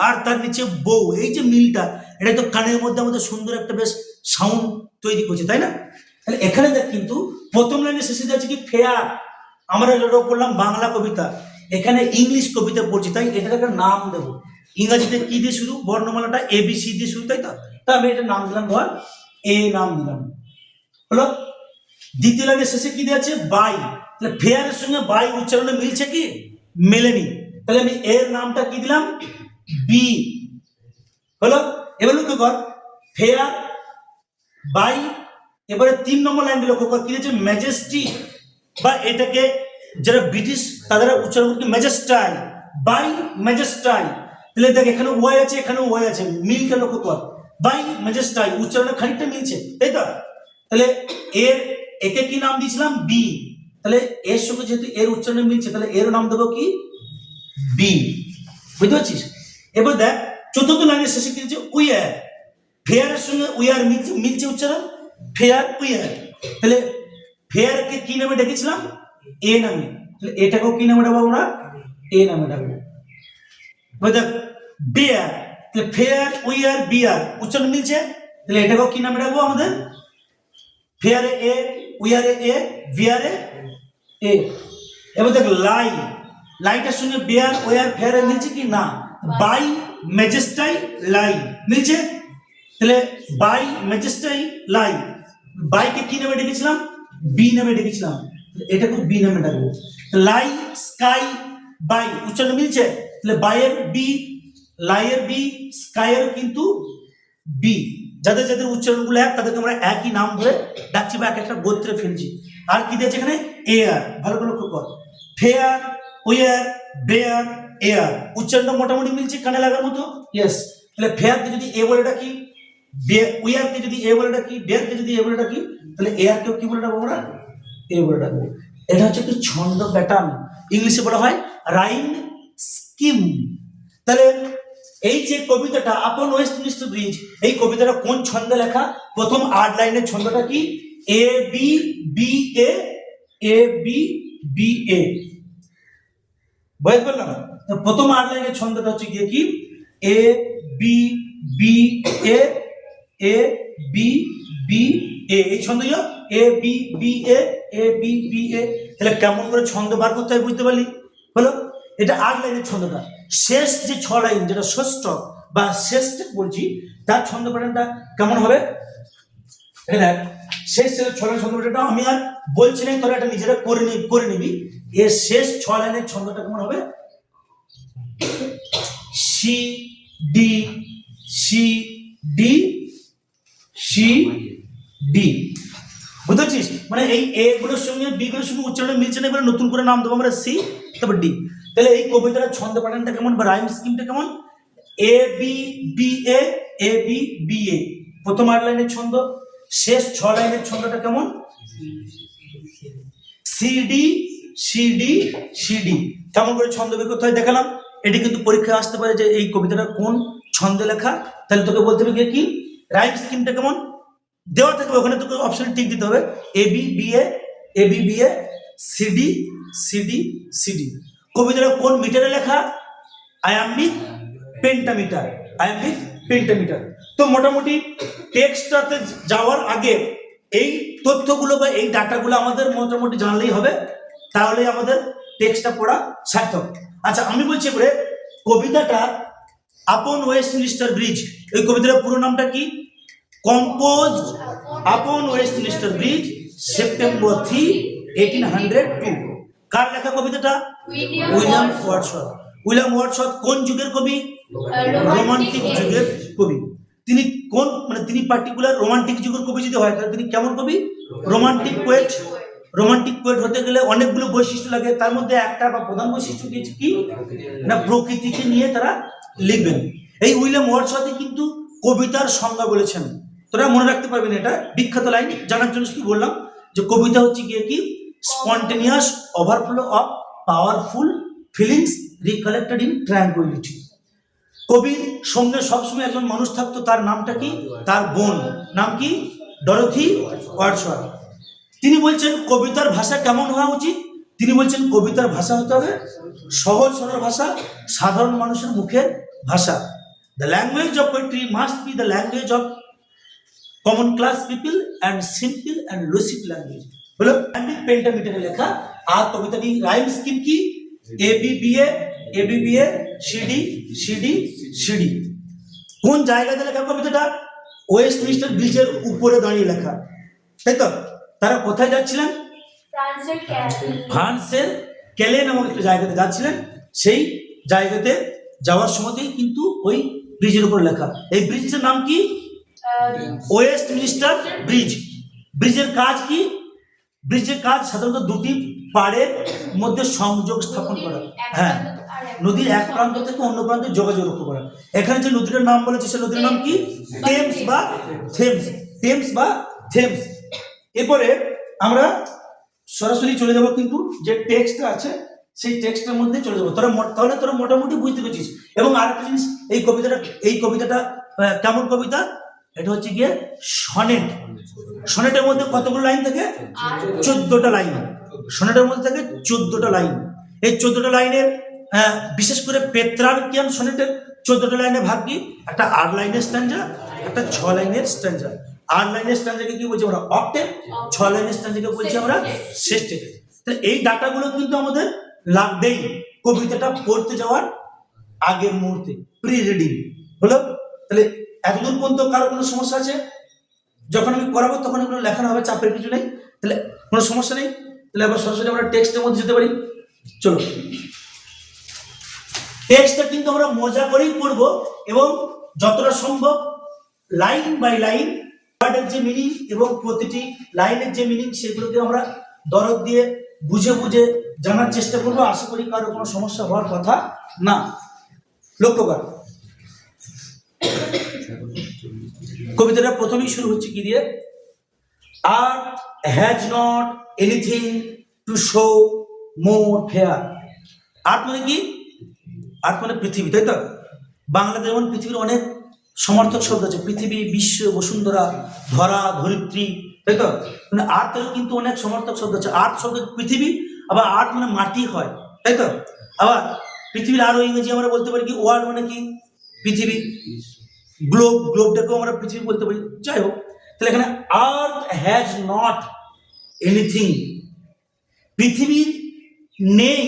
A: আর তার নিচে বউ, এই যে মিলটা, এটা তো কানের মধ্যে আমাদের সুন্দর একটা বেশ সাউন্ড তৈরি করছে, তাই না? তাহলে এখানে দেখ কিন্তু প্রথম লাইনে শেষে যাচ্ছে কি ফেয়ার, আমরা এটা পড়লাম বাংলা কবিতা, এখানে ইংলিশ কবিতা পড়ছি, তাই এটার একটা নাম দেবো। ইংরাজিতে কি দিয়ে শুরু, বর্ণমালাটা ABC দিয়ে শুরু, তাই তো? তা আমি এটা নাম দিলাম, ধর এ নাম দিলাম, হলো। দ্বিতীয় লাইনের শেষে কি দিয়েছে বাই, তাহলে ফেয়ারের সঙ্গে বাই উচ্চারণে মিলছে কি, মেলেনি, তাহলে আমি এর নামটা কি দিলাম বি, হলো। এবার লক্ষ্য কর ফেয়ার বাই, এবারে 3 নম্বর লাইন লক্ষ্য কর কি দিয়েছে ম্যাজেস্টি, বা এটাকে যারা ব্রিটিশ তাদের উচ্চারণ করছে ম্যাজেস্টাই, বাই ম্যাজেস্টাই, তাহলে দেখ এখানে ওয়াই আছে এখানেও ওয়াই আছে, মিলকে লক্ষ্য কর, বাই ম্যাজেস্টাই উচ্চারণে খানিকটা মিলছে, তাই তো? তাহলে এর একে কি নাম দিয়েছিলাম বি, তাহলে এর সঙ্গে যেহেতু এর উচ্চারণে মিলছে তাহলে এর নাম দেবো কি বি, বুঝতে পারছিস? এবার দেখ চতুর্থ লাইনের শেষে কি দিয়েছে উইয়ার, ফেয়ারের সঙ্গে উইয়ার মিলছে উচ্চারণ, ফেয়ার উইয়ার, তাহলে ফেয়ারকে কি নামে ডেকেছিলাম এ নামে, তাহলে এটাকেও কি নামে ডাকবো আমরা এ নামে ডাকবো। দেখ বিয়ার, তাহলে ফেয়ার উইয়ার বিয়ার উচ্চারণ মিলছে, তাহলে এটাকেও কি নামে ডাকবো আমাদের ফেয়ারে এ, উইয়ারে এ, বিয়ারে এ। এবার দেখ লাই, লাইটার সঙ্গে বিয়ার ওয়ার ফেয়ারে মিলছে কি না, বাই ম্যাজেস্টাই লাই মিলছে, তাহলে বাই ম্যাজেস্টাই লাই, বাইকে কি নামে ডেকেছিলাম বি নামে ডেকেছিলাম, এটাকে বি নামে ডাকবো। লাই স্কাই বাই উচ্চারণ মিলছে, তাহলে বাইয়ের বি, লাইয়ের বি, স্কাইয়ের কিন্তু বি, যাদের যাদের উচ্চারণগুলো এক তাদেরকে আমরা একই নাম ধরে ডাকছি বা এক একটা গোত্রে ফেলছি। আর কি দিয়েছে এখানে এয়ার, ভালো করে লক্ষ্য কর, ফেয়ার উইয়ার বেয়ার এয়ার উচ্চারণটা মোটামুটি মিলছে কানে লাগার মতো, ইয়েস। তাহলে ফেয়ারকে যদি এ বলে ডাকি, উইয়ারকে যদি এ বলে ডাকি, বেয়ারকে যদি এ বলে ডাকি, তাহলে এয়ারকেও কি বলে ডাকবো আমরা এ বলে ডাকবো। এটা হচ্ছে কি ছন্দ প্যাটার্ন, ইংলিশে বলা হয় রাইম স্কিম। তাহলে এই যে কবিতাটা আপন ওয়েস্টমিনিস্টার ব্রিজ, এই কবিতাটা কোন ছন্দে লেখা, প্রথম 8 লাইনের ছন্দটা কি এ B B A, A B B এ, বুঝতে পারলাম? প্রথম 8 লাইনের ছন্দটা হচ্ছে গিয়ে কি এ B B A, A B B এ, এই ছন্দ এ B B A, A B B এ। তাহলে কেমন করে ছন্দ বার করতে হয় বুঝতে পারলি, হলো। এটা 8 লাইনের ছন্দটা, শেষ যে 6 লাইন যেটা ষষ্ঠ বা শেষ বলছি তার ছন্দ প্যাটার্নটা কেমন হবে, দেখ শেষ 6 লাইনের ছন্দ প্যাটার্নটা আমি আর বলছি না, তোরা এটা নিজেরা করে নিবি। এর শেষ 6 লাইনের ছন্দটা কেমন হবে, C D C D C D, বুঝতে পারছিস? মানে এই এ গুলোর সঙ্গে বি গুলোর সঙ্গে উচ্চারণ মিলছে না, এবার নতুন করে নাম দেবো আমরা সি, তারপর ডি। তাহলে এই কবিতার ছন্দ প্যাটার্নটা কেমন বা রাইম স্কিমটা কেমন, A B B A, A B B A প্রথম 8 লাইনের ছন্দ, শেষ 6 লাইনের ছন্দটা কেমন C D C D C D. কেমন করে ছন্দ বের করতে হয় দেখালাম। এটি কিন্তু পরীক্ষায় আসতে পারে যে এই কবিতাটা কোন ছন্দে লেখা, তাহলে তোকে বলতে হবে কি রাইম স্কিমটা কেমন দেওয়া থাকবে, ওখানে তোকে অপশন টিক দিতে হবে A B B A, A B B A, C D C D C D. কবিতাটা কোন মিটারে লেখা, আয়াম্বিক পেন্টামিটার, আয়াম্বিক পেন্টামিটার। তো মোটামুটি টেক্সটটাতে যাওয়ার আগে এই তথ্যগুলো বা এই ডাটাগুলো আমাদের মোটামুটি জানলেই হবে, তাহলে আমাদের টেক্সটটা পড়া সার্থক। আচ্ছা আমি বলছি এবারে কবিতাটা আপন ওয়েস্টমিনিস্টার ব্রিজ, এই কবিতার পুরো নামটা কি, কম্পোজ আপন ওয়েস্টমিনিস্টার ব্রিজ সেপ্টেম্বর 3, 1802। কার লেখা কবিতাটা, উইলিয়াম ওয়ার্ডসওয়ার্থ। উইলিয়াম ওয়ার্ডসওয়ার্থ কোন যুগের কবি, রোমান্টিক যুগের কবি। তিনি কোন মানে তিনি পার্টিকুলার রোমান্টিক যুগের কবি যদি হয় তাহলে তিনি কেমন কবি, রোমান্টিক পোয়েট। রোমান্টিক পোয়েট হতে গেলে অনেকগুলো বৈশিষ্ট্য লাগে, তার মধ্যে একটা বা প্রধান বৈশিষ্ট্য কি না প্রকৃতিকে নিয়ে তারা লিখবেন। এই উইলিয়াম ওয়ার্ডসওয়ার্থ কিন্তু কবিতার সংজ্ঞা বলেছেন, তোরা মনে রাখতে পারবেন, এটা বিখ্যাত লাইন জানার জন্য শুধু বললাম যে কবিতা হচ্ছে গিয়ে কি spontaneous overflow of powerful feelings recollected in tranquillity. কবির সঙ্গে সবসময় একজন মানুষ থাকতো, তার নামটা কি, তার বোন, নাম কি ডরোথি ওয়ার্ডসওয়ার্থ। তিনি বলছেন কবিতার ভাষা কেমন হওয়া উচিত, তিনি বলছেন কবিতার ভাষা হতে হবে সহজ সরল ভাষা, সাধারণ মানুষের মুখের ভাষা। The language of poetry must be the language of common class people and simple and lucid language. হলো পেন্টামিটারে লেখা। আর কবিতাটি রাইম স্কিম কি? এবিবিএ এবিবিএ সিডি সিডি সিডি। কোন জায়গাতে লেখা কবিতাটা? ওয়েস্টমিনিস্টার ব্রিজের উপরে দাঁড়িয়ে লেখা, তাই তো? তারা কোথায় যাচ্ছিলেন? ফ্রান্সের ক্যালে নামক একটা জায়গাতে যাচ্ছিলেন। সেই জায়গাতে যাওয়ার সময়তেই কিন্তু ওই ব্রিজের উপর লেখা। এই ব্রিজের নাম কি? Westminster bridge. ব্রিজের কাজ কি? ব্রিজের কাজ সাধারণত দুটি পাড়ের মধ্যে সংযোগ স্থাপন করা। হ্যাঁ, নদীর এক প্রান্ত থেকে অন্য প্রান্তে যোগাযোগ রক্ষা করা। এখানে যে নদীটার নাম বলেছে সে নদীর নাম কি? টেমস বা থেমস। টেমস বা থেমস। এরপরে আমরা সরাসরি চলে যাব, কিন্তু যে টেক্সটটা আছে সেই টেক্সটের মধ্যে চলে যাবো। তাহলে তোরা মোটামুটি বুঝতে পেরেছিস। এবং আরেকটা জিনিস, এই কবিতাটা কেমন কবিতা? এটা হচ্ছে গিয়ে সনেট। সনেটের মধ্যে কতগুলো লাইন থাকে? 14টা লাইন। সনেটের মধ্যে থাকে 14টা লাইন। এই 14টা লাইনের বিশেষ করে পেত্রার্কিয়ান সনেটের 14টা লাইনের ভাগ কি? একটা 8 লাইনের স্ট্যাঞ্জা, একটা 6 লাইনের স্ট্যাঞ্জা। 8 লাইনের স্ট্যাঞ্জাকে কি বলছি আমরা? অক্টেভ। 6 লাইনের স্ট্যাঞ্জাকে বলছি আমরা সেস্টেভ। তাহলে এই ডাটাগুলো কিন্তু আমাদের লাগবেই কবিতাটা পড়তে যাওয়ার আগের মুহূর্তে, প্রি রিডিং। হলো? তাহলে এতদূর পর্যন্ত কারো কোনো সমস্যা আছে? যখন আমি করাবো তখন এগুলো লেখানো হবে, চাপের কিছু নেই। তাহলে কোনো সমস্যা নেই। তাহলে আবার সরাসরি আমরা টেক্সটের মধ্যে যেতে পারি। চলো, টেক্সটটা কিন্তু আমরা মজা করেই পড়বো এবং যতটা সম্ভব লাইন বাই লাইন ওয়ার্ডের যে মিনিং এবং প্রতিটি লাইনের যে মিনিং সেগুলোকে আমরা দরদ দিয়ে বুঝে বুঝে জানার চেষ্টা করবো। আশা করি কারো কোনো সমস্যা হওয়ার কথা না। লক্ষ্য কর, কবিতাটা প্রথমেই শুরু হচ্ছে কি দিয়ে? Earth has not anything to show more fair. Earth মানে কি? আর্থ মানে পৃথিবী, তাই তো? বাংলাতে যেমন পৃথিবীর অনেক সমার্থক শব্দ আছে, পৃথিবী, বিশ্ব, বসুন্ধরা, ধরা, ধরিত্রী, তাই তো? মানে আর্থের কিন্তু অনেক সমার্থক শব্দ আছে। আর্থ শব্দ পৃথিবী, আবার আর্থ মানে মাটি হয়, তাই তো? আবার পৃথিবীর আরো ইংরেজি আমরা বলতে পারি কি? ওয়ার্ল্ড মানে কি? পৃথিবী। গ্লোব, গ্লোবটাকেও আমরা পৃথিবী বলতে পারি। যাই হোক, তাহলে এখানে আর্থ হ্যাজ নট এনিথিং, পৃথিবীর নেই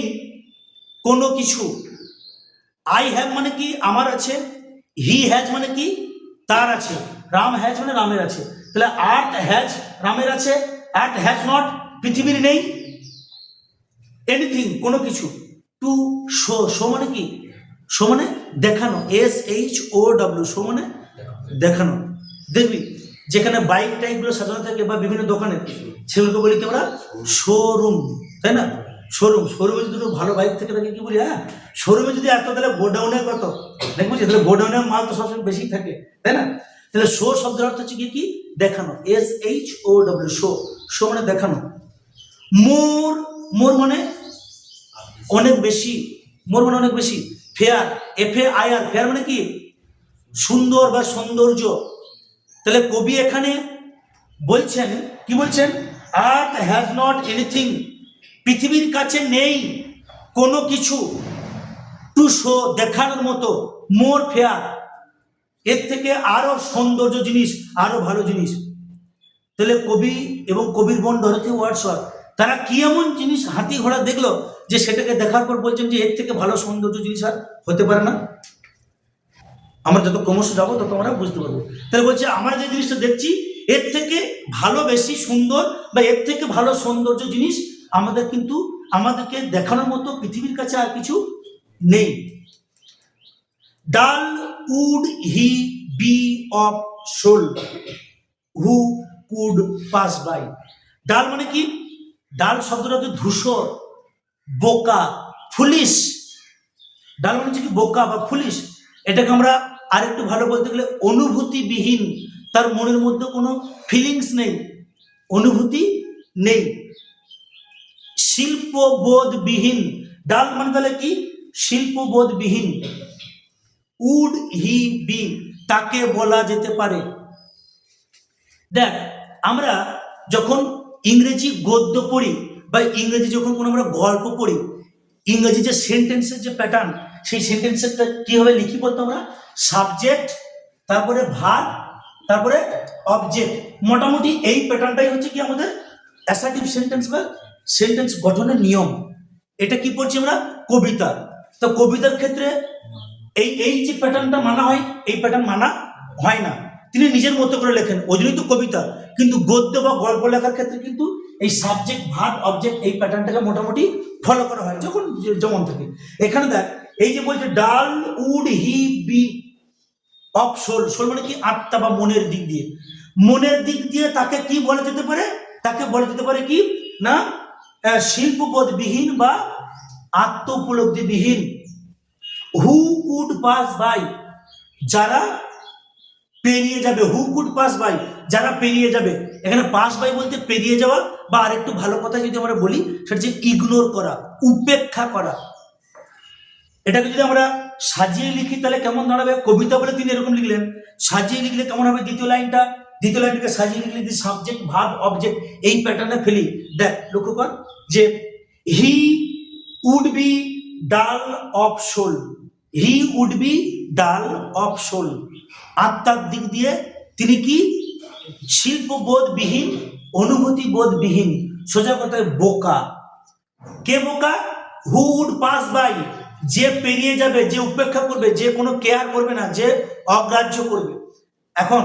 A: কোনো কিছু। আই হ্যাভ মানে কি? আমার আছে। হি হ্যাজ মানে কি? তার আছে। রাম হ্যাজ মানে রামের আছে। তাহলে আর্থ হ্যাজ রামের আছে, আর্থ হ্যাজ নট পৃথিবীর নেই এনিথিং কোনো কিছু। টু শো, শো মানে কি? শো মানে দেখানো, SHOW, শো মানে দেখানো। দেখবি যেখানে বাইক টাইপগুলো সাজানো থাকে বা বিভিন্ন দোকানে, সেগুলোকে বলি কি আমরা? শোরুম, তাই না? শোরুম। শোরুমে যদি ভালো বাইক থেকে থাকে কি বলি? হ্যাঁ, শোরুমে যদি এত, তাহলে গোডাউনে কত দেখবো, তাহলে গোডাউনের মাল তো সবসময় বেশি থাকে, তাই না? তাহলে শো শব্দের অর্থ হচ্ছে কি? দেখানো, SHOW, শো। শো মানে দেখানো। মোর, মোর মানে অনেক বেশি। মোর মানে অনেক বেশি। ফেয়ার, FAIR, ফেয়ার মানে কি? সুন্দর বা সৌন্দর্য। তাহলে কবি এখানে বলছেন কি? বলছেন আর্থ হ্যাজ নট এনিথিং, পৃথিবীর কাছে নেই কোনো কিছু, টু শো দেখানোর মতো, মোর ফেয়ার, এর থেকে আরো সৌন্দর্য জিনিস, আরো ভালো জিনিস। তাহলে কবি এবং কবির বোন ডরোথি ওয়ার্ডসওয়ার্থ তারা কি এমন জিনিস হাতি ঘোড়া দেখলো যে সেটাকে দেখার পর বলছেন যে এর থেকে ভালো সৌন্দর্য জিনিস আর হতে পারে না? আমরা যত ক্রমশ যাবো তত আমরা বুঝতে পারবো। তাহলে বলছে আমরা যে জিনিসটা দেখছি এর থেকে ভালো, বেশি সুন্দর বা এর থেকে ভালো সৌন্দর্য জিনিস আমাদেরকে দেখানোর মতো পৃথিবীর কাছে আর কিছু নেই। Dull would he be of soul who could pass by. Dull মানে কি? ডাল শব্দটা হচ্ছে ধূসর, বোকা, ফুলিশ। ডাল মানে হচ্ছে কি? বোকা বা ফুলিশ। এটাকে আমরা আরেকটু ভালো বলতে গেলে অনুভূতিবিহীন, তার মনের মধ্যে কোনো ফিলিংস নেই, অনুভূতি নেই। শিল্পবোধবিহীন, ডাল মানে তাহলে কি? শিল্পবোধবিহীন। উড হি বি, তাকে বলা যেতে পারে। দেখ, আমরা যখন ইংরেজি গদ্য পড়ি বা ইংরেজি যখন কোনো আমরা গল্প পড়ি, ইংরেজি যে সেন্টেন্সের যে প্যাটার্ন, সেই সেন্টেন্সেরটা কিভাবে লিখি বলতো আমরা? সাবজেক্ট, তারপরে ভার্ব, তারপরে অবজেক্ট। মোটামুটি এই প্যাটার্নটাই হচ্ছে কি আমাদের অ্যাসার্টিভ সেন্টেন্স বা সেন্টেন্স গঠনের নিয়ম। এটা কি পড়ছি আমরা? কবিতা। তো কবিতার ক্ষেত্রে এই এই যে প্যাটার্নটা মানা হয়, এই প্যাটার্ন মানা হয় না। তিনি নিজের মতো করে লেখেন, ওই জন্যই তো কবিতা। কিন্তু গদ্য বা গল্প লেখার ক্ষেত্রে কিন্তু এই সাবজেক্ট ভার্ব অবজেক্ট এই প্যাটার্নটাকে মোটামুটি ফলো করা হয় যখন যেমন থাকে। এখানে দেখ, এই যে বলছে dull would he be of soul, soul মানে কি? আত্মা বা মনের দিক দিয়ে। মনের দিক দিয়ে তাকে কি বলা যেতে পারে? তাকে বলা যেতে পারে কি না শিল্পবোধবিহীন বা আত্ম উপলব্ধিবিহীন। হু কুড পাস বাই, যারা পেরিয়ে যাবে। হু কুড পাস বাই, যারা পেরিয়ে যাবে। এখানে পাস বাই বলতে পেরিয়ে যাওয়া, বা আরেকটু ভালো কথা যদি আমরা বলি সেটা হচ্ছে ইগনোর করা, উপেক্ষা করা। এটাকে যদি আমরা সাজিয়ে লিখি তাহলে কেমন দাঁড়াবে? কবিতা বলে তিনি এরকম লিখলেন, সাজিয়ে লিখলে কেমন হবে? দ্বিতীয় লাইনটা, দ্বিতীয় লাইনটাকে সাজিয়ে লিখলে যদি সাবজেক্ট ভার্ব অবজেক্ট এই প্যাটার্নে ফেলি, দেখ লক্ষ্য কর যে he would be dull of soul, he would be dull of soul, আত্মার দিক দিয়ে তিনি কি? শিল্পবোধবিহীন, অনুভূতিবোধবিহীন, সোজা কথায় বোকা। কে বোকা? হু উড পাস বাই, যে পেরিয়ে যাবে, যে উপেক্ষা করবে, যে কোনো কেয়ার করবে না, যে অগ্রাহ্য করবে। এখন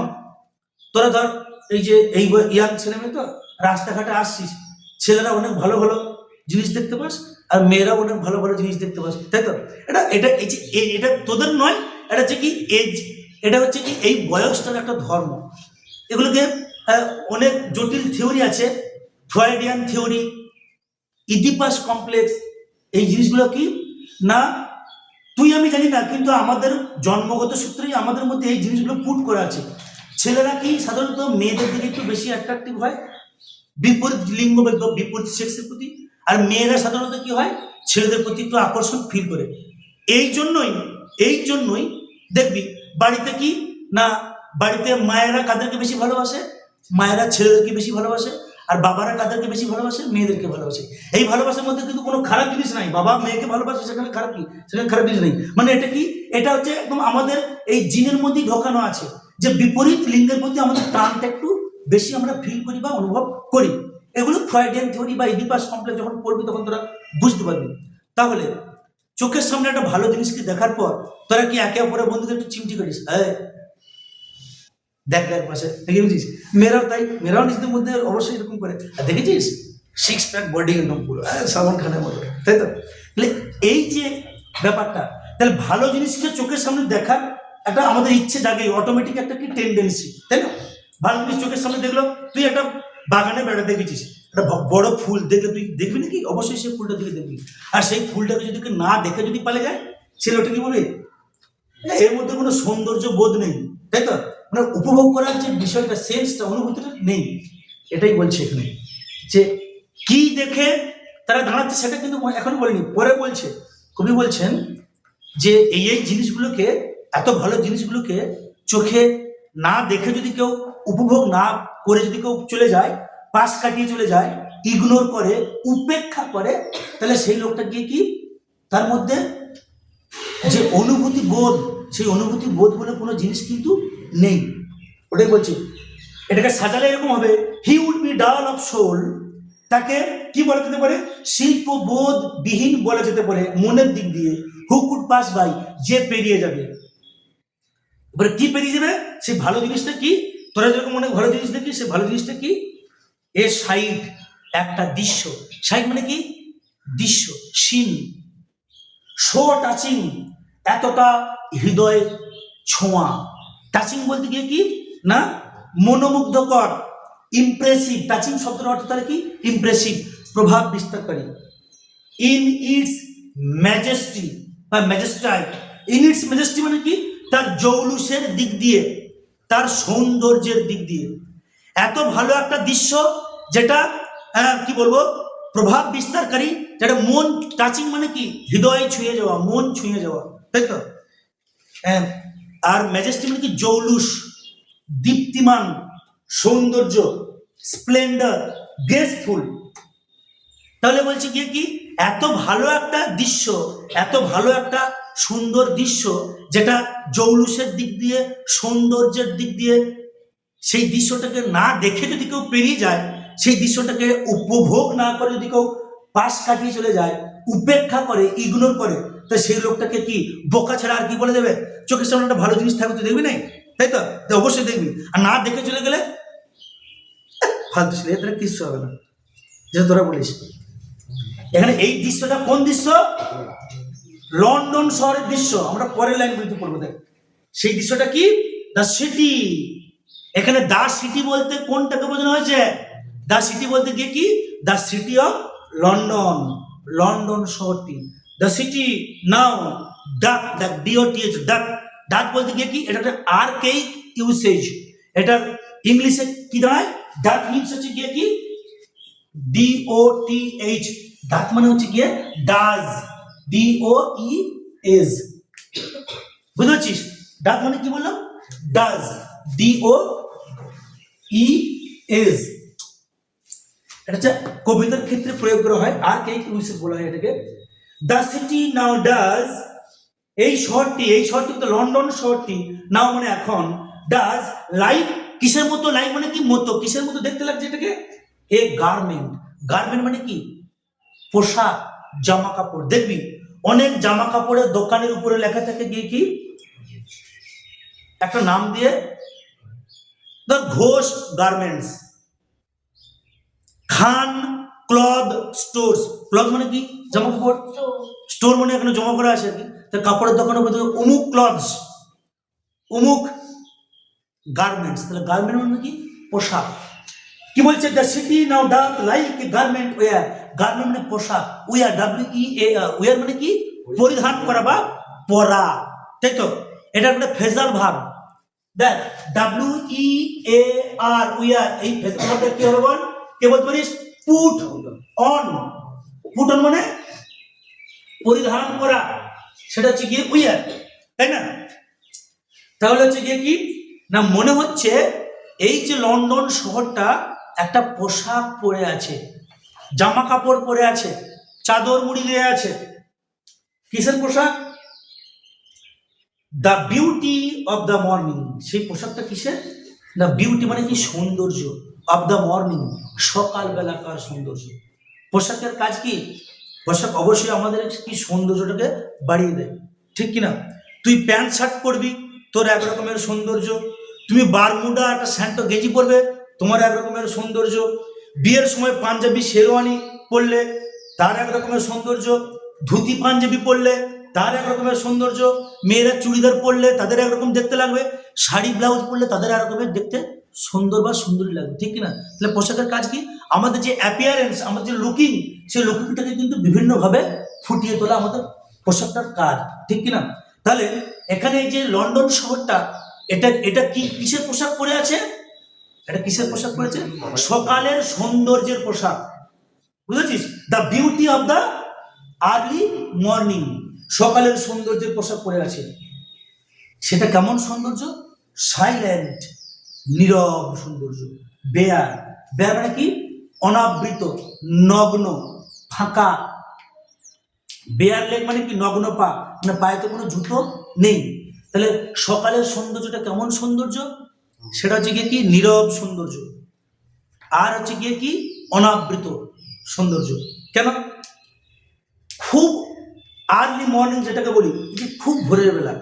A: তোরা ধর এই যে এই ইয়াং ছেলে মেয়ে, তো রাস্তাঘাটে আসছিস, ছেলেরা অনেক ভালো ভালো জিনিস দেখতে পাস, আর মেয়েরা অনেক ভালো ভালো জিনিস দেখতে পাস, তাই তো? এটা এটা এই যে এটা তোদের নয়, এটা হচ্ছে কি এজ, এটা হচ্ছে কি এই বয়সটার একটা ধর্ম। এগুলোকে অনেক জটিল থিওরি আছে, ফ্রয়েডিয়ান থিওরি, ইডিপাস কমপ্লেক্স। এই জিনিসগুলো কি না তুই আমি জানি না, কিন্তু আমাদের জন্মগত সূত্রেই আমাদের মধ্যে এই জিনিসগুলো পুট করা আছে। ছেলেরা কি সাধারণত মেয়েদের দিকে একটু বেশি অ্যাট্রাকটিভ হয় বিপরীত লিঙ্গ বা বিপরীত সেক্সের প্রতি, আর মেয়েরা সাধারণত কি হয় ছেলেদের প্রতি একটু আকর্ষণ ফিল করে। এই জন্যই দেখবি বাড়িতে কি না, বাড়িতে মায়েরা কাদেরকে বেশি ভালোবাসে? মায়েরা ছেলেদেরকে বেশি ভালোবাসে, আর বাবারা কাদেরকে বেশি ভালোবাসে? মেয়েদেরকে ভালোবাসে। এই ভালোবাসার মধ্যে কিন্তু কোনো খারাপ জিনিস নাই, বাবা মেয়েকে ভালোবাসে সেখানে খারাপ কি? সেখানে খারাপ জিনিস নেই। মানে এটা কি? এটা হচ্ছে একদম আমাদের এই জিনের মধ্যেই ঢোকানো আছে যে বিপরীত লিঙ্গের প্রতি আমাদের টানটা একটু বেশি আমরা ফিল করি বা অনুভব করি। এগুলো ফ্রয়েডিয়ান থিওরি বা ইডিপাস কমপ্লেক্স যখন পড়বি তখন তোরা বুঝতে পারবি। তাহলে চোখের সামনে একটা ভালো জিনিসকে দেখার পর তোরা কি একে অপরের বন্ধুকে একটু চিমটি করিস? দেখ দেখ পাশে দেখে বুঝিস। মেয়েরাও তাই, মেয়েরাও নিজেদের মধ্যে অবশ্যই এরকম করে। আর দেখেছিস সিক্স প্যাক বডি একদম পুরো সালমান খানের মতো, তাই তো? তাহলে এই যে ব্যাপারটা, তাহলে ভালো জিনিসকে চোখের সামনে দেখার একটা আমাদের ইচ্ছে জাগে, অটোমেটিক একটা কি টেন্ডেন্সি, তাই না? ভালো জিনিস চোখের সামনে দেখলো, তুই একটা বাগানে বেড়া দেখেছিস, একটা বড় ফুল দেখলে তুই দেখবি নাকি? অবশ্যই সেই ফুলটা দিকে দেখবি। আর সেই ফুলটাকে যদি না দেখে যদি পালে যায়, ছেলে ওটা কি বলবে? এর মধ্যে কোনো সৌন্দর্য বোধ নেই, তাই তো? মানে উপভোগ করার যে বিষয়টা, সেন্সটা, অনুভূতিটা নেই। এটাই বলছে এখানে যে কি দেখে তারা দাঁড়াচ্ছে সেটা কিন্তু এখনো বলেনি, পরে বলছে। কবি বলছেন যে এই এই জিনিসগুলোকে, এত ভালো জিনিসগুলোকে চোখে না দেখে যদি কেউ উপভোগ না করে যদি কেউ চলে যায়, পাশ কাটিয়ে চলে যায়, ইগনোর করে, উপেক্ষা করে, তাহলে সেই লোকটা গিয়ে কি তার মধ্যে যে অনুভূতি বোধ, সেই অনুভূতি বোধ বলে কোনো জিনিস কিন্তু নেই। ওটাই বলছি। এটাকে সাজালে এরকম হবে, হি would be dull of soul, তাকে কি বলা যেতে পারে? শিল্পবোধ বিহীন বলা যেতে পারে মনের দিক দিয়ে। হু কুড পাস বাই, যে পেরিয়ে যাবে। এবারে কি পেরিয়ে যাবে? সেই ভালো জিনিসটা কি? তোরা যেরকম অনেক ভালো জিনিস দেখি, সেই ভালো জিনিসটা কি? এ সাইড, একটা দৃশ্য। সাইড মানে কি? দৃশ্য, সিন। শো টাচিং, এতটা হৃদয় ছোঁয়া। টাচিং বলতে গিয়ে কি না মনোমুগ্ধকর, ইমপ্রেসিভ। টাচিং শব্দের অর্থ তাহলে কি? ইমপ্রেসিভ, প্রভাব বিস্তারকারী। ইন ইটস ম্যাজেস্টি বা ম্যাজেস্টাইক, ইন ইটস ম্যাজেস্টি মানে কি? তার জৌলুসের দিক দিয়ে, তার সৌন্দর্যের দিক দিয়ে। এত ভালো একটা দৃশ্য যেটা কি বলবো, প্রভাব বিস্তারকারী, যেটা মন, টাচিং মানে কি? হৃদয় ছুঁয়ে যাওয়া, মন ছুঁয়ে যাওয়া, তাই তো? আর ম্যাজেস্টি মানে কি? জৌলুস, দীপ্তিমান, সৌন্দর্য, স্প্লেন্ডার, গ্রেসফুল। তাহলে বলছে গিয়ে কি এত ভালো একটা দৃশ্য, এত ভালো একটা সুন্দর দৃশ্য, যেটা জৌলুসের দিক দিয়ে, সৌন্দর্যের দিক দিয়ে, সেই দৃশ্যটাকে না দেখে যদি কেউ পেরিয়ে যায়, সেই দৃশ্যটাকে উপভোগ না করে যদি কেউ পাশ কাটিয়ে চলে যায়, উপেক্ষা করে, ইগনোর করে, তো সেই লোকটাকে কি বোকা ছাড়া আর কি বলে দেবে? চোখের সামনে একটা ভালো জিনিস থাকবে তো দেখবি নাই, তাই তো? তো অবশ্যই দেখবি। আর না দেখে চলে গেলে ফালতু ছেলে, এদের কিছু হবে না, যেটা তোরা বলিস। এখানে এই দৃশ্যটা কোন দৃশ্য? লন্ডন শহরের দৃশ্য। আমরা পরের লাইন বলতে পড়বো, দেখ সেই দৃশ্যটা কি, দ্য সিটি। এখানে দ্য সিটি বলতে কোনটাকে বোঝানো হয়েছে? দ্য সিটি বলতে গিয়ে কি, the city of London, London শহরটি। দ্য সিটি নাও ডাক, ডাক ডিওটিএইচ, ডাক। ডাক বলতে গিয়ে কি, এটা একটা আর্কেইক ইউসেজ। এটা ইংলিশে কি দাঁড়ায়? ডাক মিনস হচ্ছে গিয়ে কি DOTH। ডাক মানে হচ্ছে গিয়ে ডাজ, DOES। বুঝতে পারছিস? ডাক মানে কি বললাম? Does, DOES। এটা হচ্ছে কবিতার ক্ষেত্রে প্রয়োগ করা হয়, আর কে ইউসেজ বলা হয় এটাকে। দ্য সিটি নাও ডাজ, এই শহরটি, এই শহরটি তো লন্ডন শহরটি, নাও মানে এখন, ডাজ লাইক, কিসের মতো? লাইক মানে কি মতো, কিসের মতো দেখতে লাগছে এটাকে? এ গার্মেন্ট। গার্মেন্ট মানে কি পোশাক, জামা কাপড়। দেখবি অনেক জামা কাপড়ের দোকানের উপরে লেখা থাকে গিয়ে কি একটা নাম দিয়ে, ধর ঘোষ গার্মেন্টস, খান ক্লথ স্টোর্স। ক্লথ মানে কি জামা কাপড়, স্টোর মানে এখানে জমা করা আছে আর কি। তো কাপড়ের দোকানে বলতে অমুক ক্লথস, অমুক গার্মেন্টস। তাহলে গার্মেন্ট মানে কি পোশাক। কি বলছে? দ্য সিটি নাও ডাক লাইক গার্মেন্ট ওয়্যার। গার্মেন্ট মানে পোশাক, ওয়্যার, WEAR, ওয়্যার মানে কি পরিধান করা বা পরা, তাই তো? এটা একটা ফ্রেজাল ভার্ব। দেখ WEAR, ওয়্যার, এই ফ্রেজাল ভার্বটা কি হবে বল? কে বলতে পারিস? Put on. পুট অন মানে পরিধান করা, সেটা হচ্ছে গিয়ে ওয়্যার, তাই না? তাহলে হচ্ছে গিয়ে কি না, মনে হচ্ছে এই যে লন্ডন শহরটা একটা পোশাক পরে আছে, জামা কাপড় পরে আছে, চাদর মুড়ি দিয়ে আছে। কিসের পোশাক? The beauty of the morning. সেই পোশাকটা কিসের? দ্য বিউটি মানে কি সৌন্দর্য, অফ দ্য মর্নিং সকাল বেলাকার সৌন্দর্য। পোশাকের কাজ কি? পোশাক অবশ্যই আমাদের কি সৌন্দর্যটাকে বাড়িয়ে দেয়, ঠিক কিনা? তুই প্যান্ট শার্ট পরবি, তোর এক রকমের সৌন্দর্য। তুমি বারমুডা একটা স্যান্টো গেঞ্জি পরবে, তোমার এক রকমের সৌন্দর্য। বিয়ের সময় পাঞ্জাবি শেরওয়ানি পরলে তার এক রকমের সৌন্দর্য। ধুতি পাঞ্জাবি পরলে তার এক রকমের সৌন্দর্য। মেয়েরা চুড়িদার পরলে তাদের একরকম দেখতে লাগবে, শাড়ি ব্লাউজ পরলে তাদের এক রকমের দেখতে সুন্দর বা সুন্দরী লাগবে, ঠিক কিনা? তাহলে পোশাকের কাজ কি? আমাদের যে অ্যাপিয়ারেন্স, আমাদের যে লুকিং, সেই লুকিংটাকে কিন্তু বিভিন্নভাবে ফুটিয়ে তোলা আমাদের পোশাকটার কাজ, ঠিক কিনা? তাহলে এখানে এই যে লন্ডন শহরটা, এটা এটা কি কিসের পোশাক পরে আছে? এটা কিসের পোশাক পরেছে? সকালের সৌন্দর্যের পোশাক, বুঝেছিস? The beauty of the early morning, সকালের সৌন্দর্যের পোশাক পরে আছে। সেটা কেমন সৌন্দর্য? সাইলেন্ট, নীরব সৌন্দর্য। বেয়ার, বেয়ার মানে কি অনাবৃত, নগ্ন, ফাঁকা। বেয়ার লেগ মানে কি নগ্ন পা, মানে পায়ে তো কোনো জুতো নেই। তাহলে সকালের সৌন্দর্যটা কেমন সৌন্দর্য? সেটা হচ্ছে গিয়ে কি নীরব সৌন্দর্য, আর হচ্ছে গিয়ে কি অনাবৃত সৌন্দর্য। কেন? খুব আর্লি মর্নিং যেটাকে বলি, যে খুব ভোরের বেলা,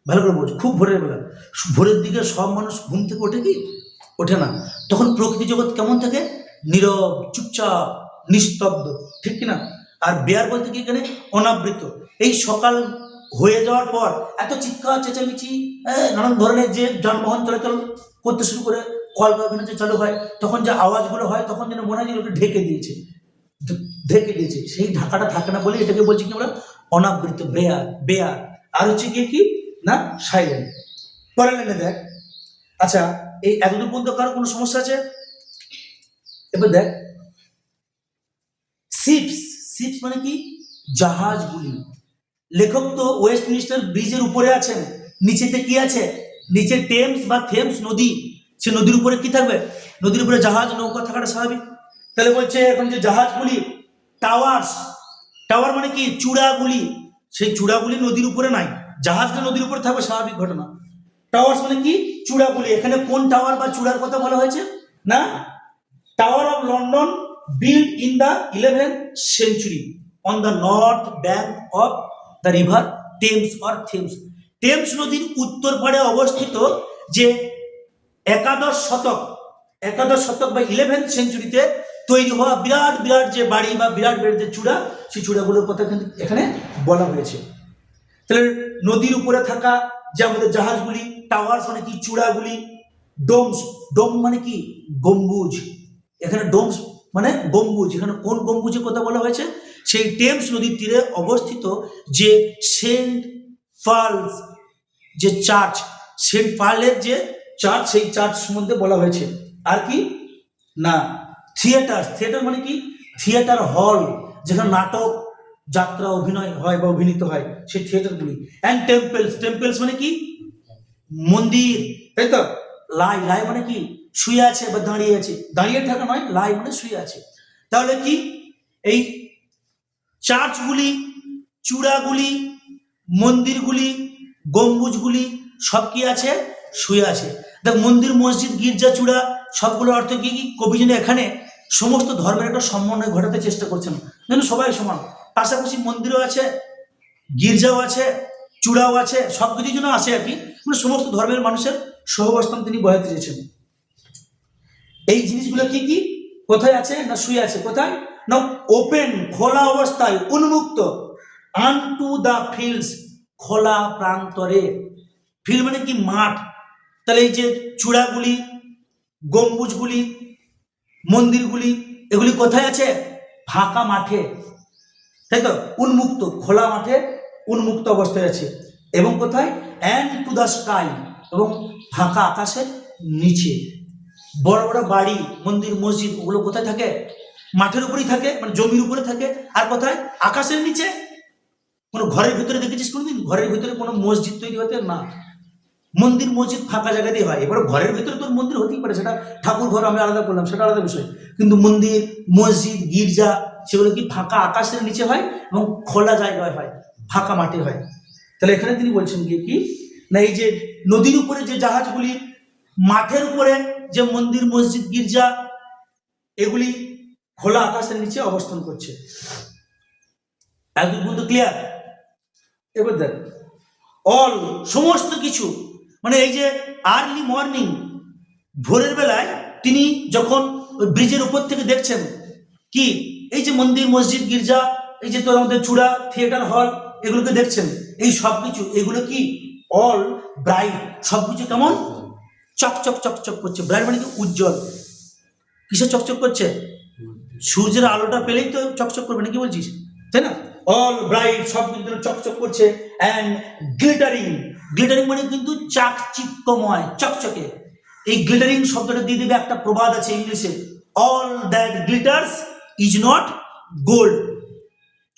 A: ভালো করে বলছি, খুব ভোরের বেলা, ভোরের দিকে সব মানুষ ঘুম থেকে ওঠে কি? ওঠে না। তখন প্রকৃতি জগৎ কেমন থাকে? নীরব, চুপচাপ, নিস্তব্ধ, ঠিক কিনা? আর বেয়ার বলতে কি এখানে অনাবৃত। এই সকাল হয়ে যাওয়ার পর এত চিৎকার চেঁচামেচি, নানান ধরনের যে যানবাহন চলাচল করতে শুরু করে, কলকারখানা যে চালু হয়, তখন যে আওয়াজগুলো হয়, তখন যেন মনে হয় যে ওকে ঢেকে দিয়েছে, ঢেকে দিয়েছে। সেই ঢাকাটা থাকে না বলে এটাকে বলছি কি আমরা অনাবৃত, বেয়ার, বেয়ার। আর হচ্ছে গিয়ে কি না সাইলেন্ট। পরের লাইনে দেখ। আচ্ছা, এই এতদূর পর্যন্ত কারো কোনো সমস্যা আছে? এবার দেখ শিপস। শিপস মানে কি জাহাজগুলি। লেখক তো ওয়েস্টমিনিস্টার ব্রিজের উপরে আছেন, নিচেতে কি আছে? নিচে টেমস বা থেমস নদী, সে নদীর উপরে কি থাকবে? নদীর উপরে জাহাজ নৌকা থাকাটা স্বাভাবিক। তাহলে বলছে এখন যে জাহাজগুলি টাওয়ার্স, টাওয়ার মানে কি চূড়াগুলি, সেই চূড়াগুলি নদীর উপরে নাই, জাহাজটা নদীর উপরে থাকবে স্বাভাবিক ঘটনা। টাওয়ার্স মানে কি চূড়াগুলি। এখানে কোন টাওয়ার বা চূড়ার কথা বলা হয়েছে না, tower of London build in the 11th century on the north bank of the river Thames or Thames. Thames নদীর উত্তর পাড়ে অবস্থিত যে একাদশ শতক বা 11th সেঞ্চুরিতে তৈরি হওয়া বিরাট বিরাট যে বাড়ি বা বিরাট বিরাট যে চূড়া, সেই চূড়াগুলোর কথা এখানে বলা হয়েছে। তাহলে নদীর উপরে থাকা যে আমাদের জাহাজগুলি, টাওয়ার্স মানে কি চূড়াগুলি, ডোমস, ডোম মানে কি গম্বুজ, এখানে ডোমস মানে গম্বুজ, এখানে কোন গম্বুজের কথা বলা হয়েছে, সেই টেমস নদীর তীরে অবস্থিত যে সেন্ট পালস যে চার্চ, সেন্ট পার্লের যে চার্চ, সেই চার্চ সম্বন্ধে বলা হয়েছে। আর কি না থিয়েটার, থিয়েটার মানে কি থিয়েটার হল, যেখানে নাটক যাত্রা অভিনয় হয় বা অভিনীত হয়, সেই থিয়েটারগুলি। অ্যান্ড টেম্পলস, টেম্পলস মানে কি মন্দির, তাই তো। লাই, লাই মানে কি শুয়ে আছে বা দাঁড়িয়ে আছে, দাঁড়িয়ে থাকা নয়, লাই মানে শুয়ে আছে। তাহলে কি এই চার্চগুলি, চূড়াগুলি, মন্দিরগুলি, গম্বুজগুলি সব কি আছে, শুয়ে আছে। দেখ মন্দির, মসজিদ, গির্জা, চূড়া সবগুলো অর্থ কি কি, কবি যেন এখানে সমস্ত ধর্মের একটা সমন্বয় ঘটাতে চেষ্টা করছেন, যেন সবাই সমান, পাশাপাশি মন্দিরও আছে, গির্জাও আছে, চূড়াও আছে, সব কিছুর জন্য আছে আর কি, মানে সমস্ত ধর্মের মানুষের সহাবস্থান তিনি বজায় দিয়েছেন। এই জিনিসগুলো কি কি, কোথায় আছে না শুয়ে আছে, কোথায় না ওপেন খোলা অবস্থায়, উন্মুক্ত, আনটু দ্য ফিল্ডস খোলা প্রান্তরে, ফিল্ড মানে কি মাঠ। তাহলে এই যে চূড়াগুলি, গম্বুজগুলি, মন্দিরগুলি, এগুলি কোথায় আছে, ফাঁকা মাঠে, তাই তো, উন্মুক্ত খোলা মাঠে উন্মুক্ত অবস্থায় আছে। এবং কোথায়, অ্যান্ড টু দ্য স্কাই, এবং ফাঁকা আকাশের নিচে। বড় বড় বাড়ি, মন্দির, মসজিদ, ওগুলো কোথায় থাকে, মাঠের উপরেই থাকে, মানে জমির উপরে থাকে। আর কোথায়, আকাশের নিচে। কোনো ঘরের ভিতরে দেখেছিস কোনোদিন ঘরের ভিতরে কোনো মসজিদ তৈরি হতে, না। মন্দির মসজিদ ফাঁকা জায়গাতেই হয়। এবার ঘরের ভিতরে তোর মন্দির হতেই পারে, সেটা ঠাকুর ঘর আমি আলাদা করলাম, সেটা আলাদা বিষয়। কিন্তু মন্দির, মসজিদ, গির্জা সেগুলো কি ফাঁকা আকাশের নিচে হয় এবং খোলা জায়গায় হয়, ফাঁকা মাঠে হয়। তাহলে এখানে তিনি বলছেন গিয়ে কি না, এই যে নদীর উপরে যে জাহাজগুলি, মাঠের উপরে যে মন্দির, মসজিদ, গির্জা, এগুলি খোলা আকাশের নিচে অবস্থান করছে। একদম পর্যন্ত ক্লিয়ার? এবার দেখ অল সমস্ত কিছু, মানে এই যে আর্লি মর্নিং ভোরের বেলায় তিনি যখন ওই ব্রিজের উপর থেকে দেখছেন কি এই যে মন্দির, মসজিদ, গির্জা, এই যে তোর আমাদের চূড়া, থিয়েটার হল, এগুলোকে দেখছেন, এই সব কিছু, এগুলো কি অল ব্রাইট, সবকিছু কেমন চকচক চকচক করছে। ব্রাইট মানে কি উজ্জ্বল। কিসে চকচক করছে, সূর্যের আলোটা পেলেই তো চকচক করবে, না কি বলছিস, তাই না। অল ব্রাইট, সব কিন্তু চকচক করছে। অ্যান্ড গ্লিটারিং, গ্লিটারিং মানে কিন্তু চাকচিক্যময়, চকচকে। এই গ্লিটারিং শব্দটা দিয়ে দেবে একটা প্রবাদ আছে ইংলিশে, all that glitters is not gold.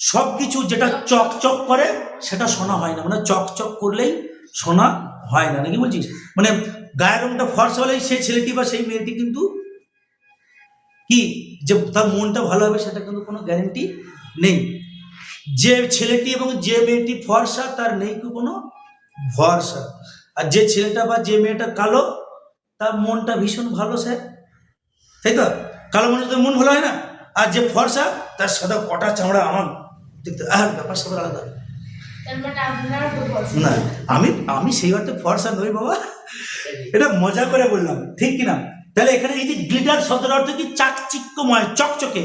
A: সব কিছু যেটা চকচক করে সেটা সোনা হয় না, মানে চকচক করলেই সোনা হয় না, নাকি বলছিস। মানে গায়ের রংটা ফর্সা হলেই সেই ছেলেটি বা সেই মেয়েটি কিন্তু কি, যে তার মনটা ভালো হবে সেটা কিন্তু কোনো গ্যারেন্টি নেই। যে ছেলেটি এবং যে মেয়েটি ফর্সা তার নেই কোনো ভরসা। আর যে ছেলেটা বা যে মেয়েটা কালো তার মনটা ভীষণ ভালো, সে, তাই তো। কালো মানুষদের মন ভালো হয় না, আর যে ফর্সা তার সাদা কটা চামড়া, আমার দেখতে ব্যাপার সবার আলাদা। না আমি আমি সেই অর্থে ফর্সা নই বাবা, এটা মজা করে বললাম, ঠিক কিনা। তাহলে এখানে এই যে গ্লিটার শব্দের অর্থ কি চাকচিক্যময়, চকচকে।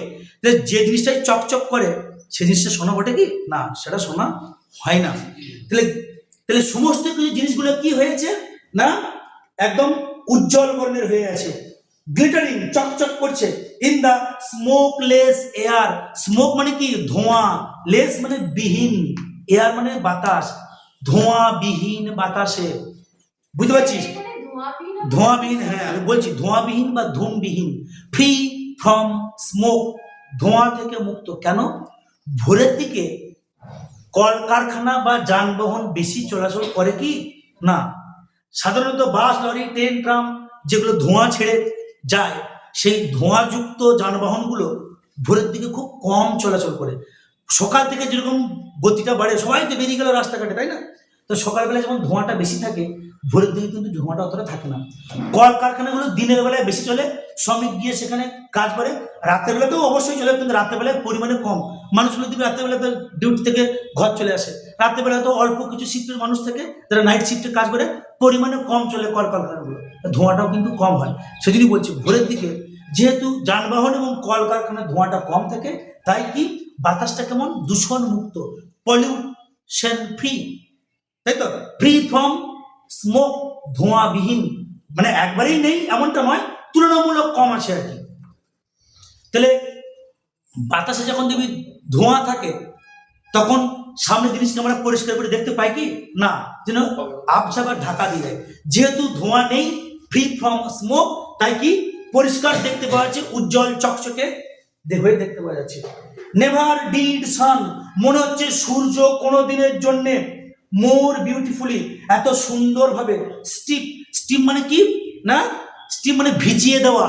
A: যে জিনিসটাই চকচক করে সে জিনিসটা সোনা বটে কি না, সেটা সোনা হয় না। তাহলে তাহলে সমস্ত কিছু জিনিসগুলো কি হয়েছে না, একদম উজ্জ্বল বর্ণের হয়ে আছে, গ্লিটারিং চকচক করছে। In the smokeless air, smoke মানে কি ধোঁয়া, লেস মানে বিহীন, এয়ার মানে বাতাস, ধোঁয়া বিহীন বাতাসে, বুঝতে পারছিস, ধোঁয়াবিহীন, হ্যাঁ আমি বলছি ধোঁয়াবিহীন বা ধূমবিহীন, ফ্রি ফ্রম স্মোক, ধোঁয়া থেকে মুক্ত। কেন, ভোরের দিকে কলকারখানা বা যানবাহন বেশি চলাচল করে কি না, সাধারণত বাস, লরি, ট্রেন, ট্রাম যেগুলো ধোঁয়া ছেড়ে যায়, সেই ধোঁয়াযুক্ত যানবাহনগুলো ভোরের দিকে খুব কম চলাচল করে। সকাল থেকে যেরকম গতিটা বাড়ে, সবাই তো বেরিয়ে গেল রাস্তাঘাটে, তাই না? তো সকালবেলায় যেমন ধোঁয়াটা বেশি থাকে, ভোরের দিকে কিন্তু ধোঁয়াটা অতটা থাকে না। কলকারখানাগুলো দিনের বেলায় বেশি চলে, শ্রমিক গিয়ে সেখানে কাজ করে। রাতের বেলাতেও অবশ্যই চলে, কিন্তু রাতের বেলায় পরিমাণে কম। মানুষগুলো দিকে রাতের বেলা তো ডিউটি থেকে ঘর চলে আসে, রাতের বেলা তো অল্প কিছু শিফটের মানুষ থাকে যারা নাইট শিফটে কাজ করে, পরিমাণে কম চলে কলকারখানাগুলো, ধোঁয়াটাও কিন্তু কম হয়। সেজন্যই বলছি ভোরের দিকে যেহেতু যানবাহন এবং কলকারখানার ধোঁয়াটা কম থাকে, তাই কি বাতাসটা কেমন দূষণ মুক্ত, পলিউশন ফ্রি, তাই তো, ফ্রি ফ্রম স্মোক, ধোঁয়াবিহীন, মানে একবারেই নেই এমনটা নয়, তুলনামূলক কম আছে আর কি। তাহলে বাতাসে যখন দেখবি ধোঁয়া থাকে, তখন সামনের জিনিসকে আমরা পরিষ্কার করে দেখতে পাই কি না, যেন আবছা বা ঢাকা দিয়ে দেয়। যেহেতু ধোঁয়া নেই, ফ্রি ফ্রম স্মোক, তাই কি পরিষ্কার দেখতে পাওয়া যাচ্ছে, উজ্জ্বল চকচকে হয়ে দেখতে পাওয়া যাচ্ছে। নেভার ডিড সান, মনে হচ্ছে সূর্য কোনো দিনের জন্য মোর বিউটিফুলি, এত সুন্দরভাবে, স্টিপ, স্টিম মানে কি না, স্টিম মানে ভিজিয়ে দেওয়া,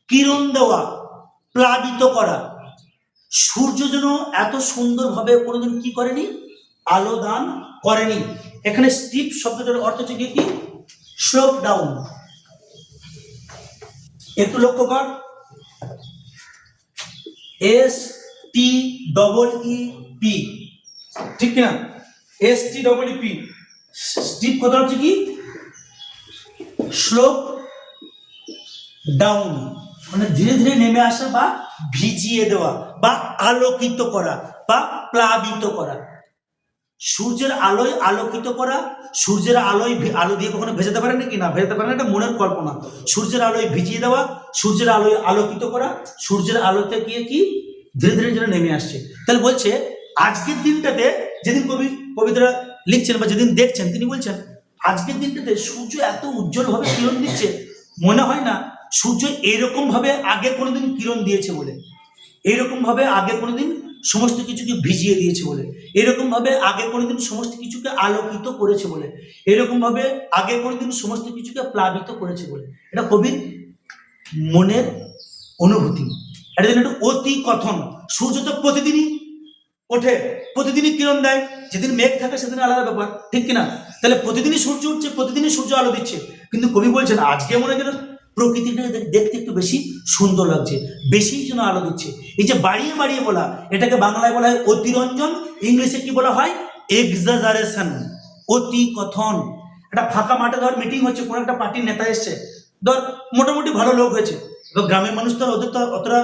A: কিরণ দেওয়া, প্লাবিত করা। সূর্য যেন এত সুন্দরভাবে কোনোদিন কি করেনি, আলো দান করেনি। এখানে স্টিপ শব্দটার অর্থ হচ্ছে কি, স্লোপ ডাউন। একটু লক্ষ্য কর, STEEP, ঠিক কিনা, STEEP, স্টিপ কথা হচ্ছে কি স্লোপ ডাউন, মানে ধীরে ধীরে নেমে আসা বা ভিজিয়ে দেওয়া বা আলোকিত করা বা প্লাবিত করা। সূর্যের আলোয় আলোকিত করা, সূর্যের আলোয় আলো দিয়ে কখনো ভেজাতে পারে নাকি না, ভেজাতে পারে না, এটা মনের কল্পনা। সূর্যের আলোয় ভিজিয়ে দেওয়া, সূর্যের আলোয় আলোকিত করা, সূর্যের আলোতে গিয়ে কি ধীরে ধীরে যেন নেমে আসছে। তাহলে বলছে আজকের দিনটাতে, যেদিন কবিতারা লিখছেন বা যেদিন দেখছেন, তিনি বলছেন আজকের দিনটাতে সূর্য এত উজ্জ্বলভাবে কিরণ দিচ্ছে, মনে হয় না সূর্য এরকম ভাবে আগে কোনোদিন কিরণ দিয়েছে বলে, এরকম ভাবে আগে কোনোদিন সমস্ত কিছুকে ভিজিয়ে দিয়েছে বলে, এরকম ভাবে আগে কোনোদিন সমস্ত কিছুকে আলোকিত করেছে বলে, এরকম ভাবে আগে কোনোদিন সমস্ত কিছুকে প্লাবিত করেছে বলে। এটা কবির মনের অনুভূতি। এটা যেন একটা অতি কথন। সূর্য তো প্রতিদিনই ওঠে, প্রতিদিনই কিরণ দেয়, যেদিন মেঘ থাকে সেদিন আলাদা ব্যাপার, ঠিক কিনা? তাহলে প্রতিদিনই সূর্য উঠছে, প্রতিদিনই সূর্য আলো দিচ্ছে, কিন্তু কবি বলছেন আজকে মনে হয় প্রকৃতিটা দেখতে একটু বেশি সুন্দর লাগছে, বেশি যেন আলো দিচ্ছে। এই যে বাড়িয়ে বাড়িয়ে বলা, এটাকে বাংলায় বলা হয় অতিরঞ্জন, ইংলিশে কি বলা হয়, এক্সাজারেশন, অতি কথন। একটা ফাঁকা মাঠে ধর মিটিং হচ্ছে, কোনো একটা পার্টির নেতা এসছে, ধর মোটামুটি ভালো লোক হয়েছে, এবার গ্রামের মানুষ তো ওদের তো অতটা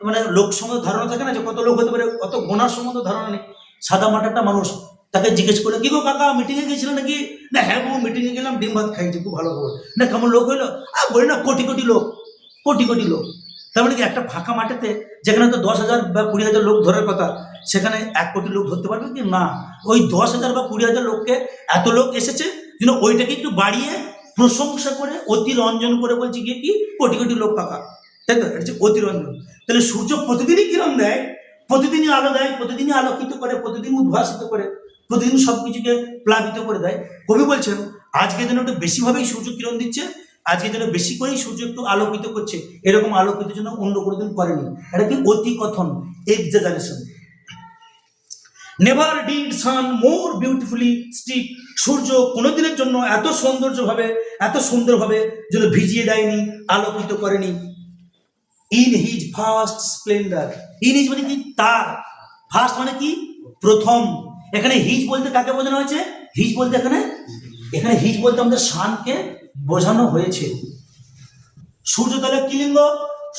A: মানে লোক সম্বন্ধে ধারণা থাকে না, যে কত লোক হতে পারে, অত গোনার সম্বন্ধে ধারণা নেই। সাদা মাঠে একটা মানুষ, তাকে জিজ্ঞেস করলে কি গো কাকা মিটিংয়ে গেছিল নাকি, না হ্যাঁ গো মিটিংয়ে গেলাম, ডিম ভাত খাইছি, খুব ভালো খবর, না কেমন লোক হইলো, বলি না কোটি কোটি লোক, কোটি কোটি লোক। তার মানে কি একটা ফাঁকা মাঠেতে যেখানে তো 10,000 বা 20,000 লোক ধরার কথা, সেখানে 1 কোটি লোক ধরতে পারবে কি না? ওই 10,000 বা 20,000 লোককে এত লোক এসেছে যেন ওইটাকে একটু বাড়িয়ে প্রশংসা করে অতিরঞ্জন করে বলছে গিয়ে কি কোটি কোটি লোক কাকা, তাই তো, এটা হচ্ছে অতিরঞ্জন। তাহলে সূর্য প্রতিদিনই কিরণ দেয়, প্রতিদিনই আলো দেয়, প্রতিদিনই আলোকিত করে, প্রতিদিন উদ্ভাসিত করে, প্রতিদিন সবকিছুকে প্লাবিত করে দেয়। কবি বলছেন আজকে যেন একটু বেশিভাবেই সূর্য কিরণ দিচ্ছে, আজকে যেন বেশি করেই সূর্য একটু আলোকিত করছে, এরকম আলোকিত যেন অন্য কোনোদিন করেনি। এটা কি অতি কথন, exaggeration. Never did sun more beautifully steep, সূর্য কোনোদিনের জন্য এত সৌন্দর্যভাবে, এত সুন্দরভাবে যেন ভিজিয়ে দেয়নি, আলোকিত করেনি। In his first Splendor, in his মানে কি তার, ফার্স্ট মানে কি প্রথম। এখানে হিজ বলতে কাকে বোঝানো হয়েছে, হিজ বলতে এখানে হিজ বলতে আমাদের সানকে বোঝানো হয়েছে। সূর্য তাহলে কি লিঙ্গ,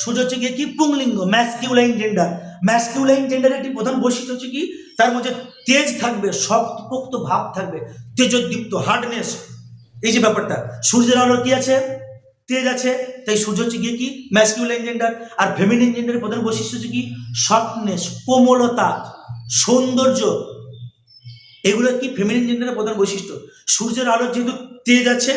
A: সূর্য হচ্ছে গিয়ে কি পুংলিঙ্গ, ম্যাসকিউলাইন জেন্ডার। ম্যাসকিউলাইন জেন্ডারের একটি প্রধান বৈশিষ্ট্য হচ্ছে কি তার মধ্যে তেজ থাকবে, শক্তপোক্ত ভাব থাকবে, তেজোদ্দীপ্ত, হার্ডনেস, এই যে ব্যাপারটা। সূর্যের আলোর কি আছে, তেজ আছে, তাই সূর্য হচ্ছে গিয়ে কি ম্যাসকিউলাইন জেন্ডার। আর ফেমিনিন জেন্ডারের প্রধান বৈশিষ্ট্য হচ্ছে কি সফটনেস, কোমলতা, সৌন্দর্য, এগুলো কি ফেমিনিন জেন্ডারের প্রধান বৈশিষ্ট্য। সূর্যের আলোর যেহেতু তেজ আছে,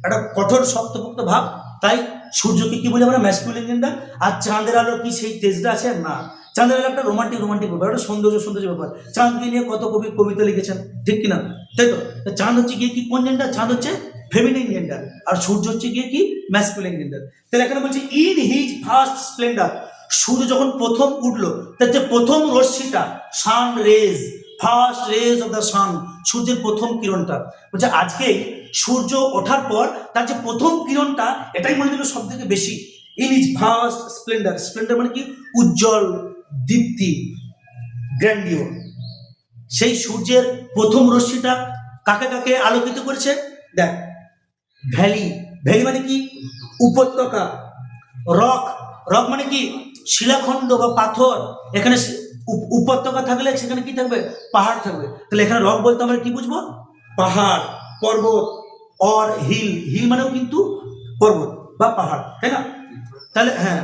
A: একটা কঠোর শক্তপোক্ত ভাব, তাই সূর্যকে কি বলি আমরা ম্যাসকিউলিন জেন্ডার। আর চাঁদের আলোর কি সেই তেজটা আছে না, চাঁদের আলো একটা রোমান্টিক ব্যাপার, একটা সৌন্দর্য ব্যাপার। চাঁদকে নিয়ে কত কবি কবিতা লিখেছেন, ঠিক কিনা, তাই তো। চাঁদ হচ্ছে গিয়ে কি কোন জেন্ডার, চাঁদ হচ্ছে ফেমিনিন জেন্ডার, আর সূর্য হচ্ছে গিয়ে কি ম্যাসকিউলিন জেন্ডার। তাহলে এখানে বলছে ইন হিজ ফার্স্ট স্প্লেন্ডার, সূর্য যখন প্রথম উঠলো, তার যে প্রথম রশ্মিটা, sun rays, first rays of the sun, সূর্যের প্রথম কিরণটা, বলছে আজকেই সূর্য ওঠার পর তার যে প্রথম কিরণটা, এটাই মনে হলো সব থেকে বেশি। In is first Splendor, Splendor মানে কি, উজ্জ্বল, দীপ্তি, গ্র্যান্ডিওর। সেই সূর্যের প্রথম রশ্মিটা কাকে কাকে আলোকিত করেছে? দেখ, ভ্যালি, ভ্যালি মানে কি, উপত্যকা। রক, রক মানে কি, শিলাখণ্ড বা পাথর। এখানে উপত্যকা থাকলে সেখানে কি থাকবে? পাহাড় থাকবে। তাহলে এখানে রক বলতে আমরা কি বুঝবো? পাহাড়, পর্বত। অর হিল, হিল মানেও কিন্তু পর্বত বা পাহাড়, তাই না? তাহলে হ্যাঁ,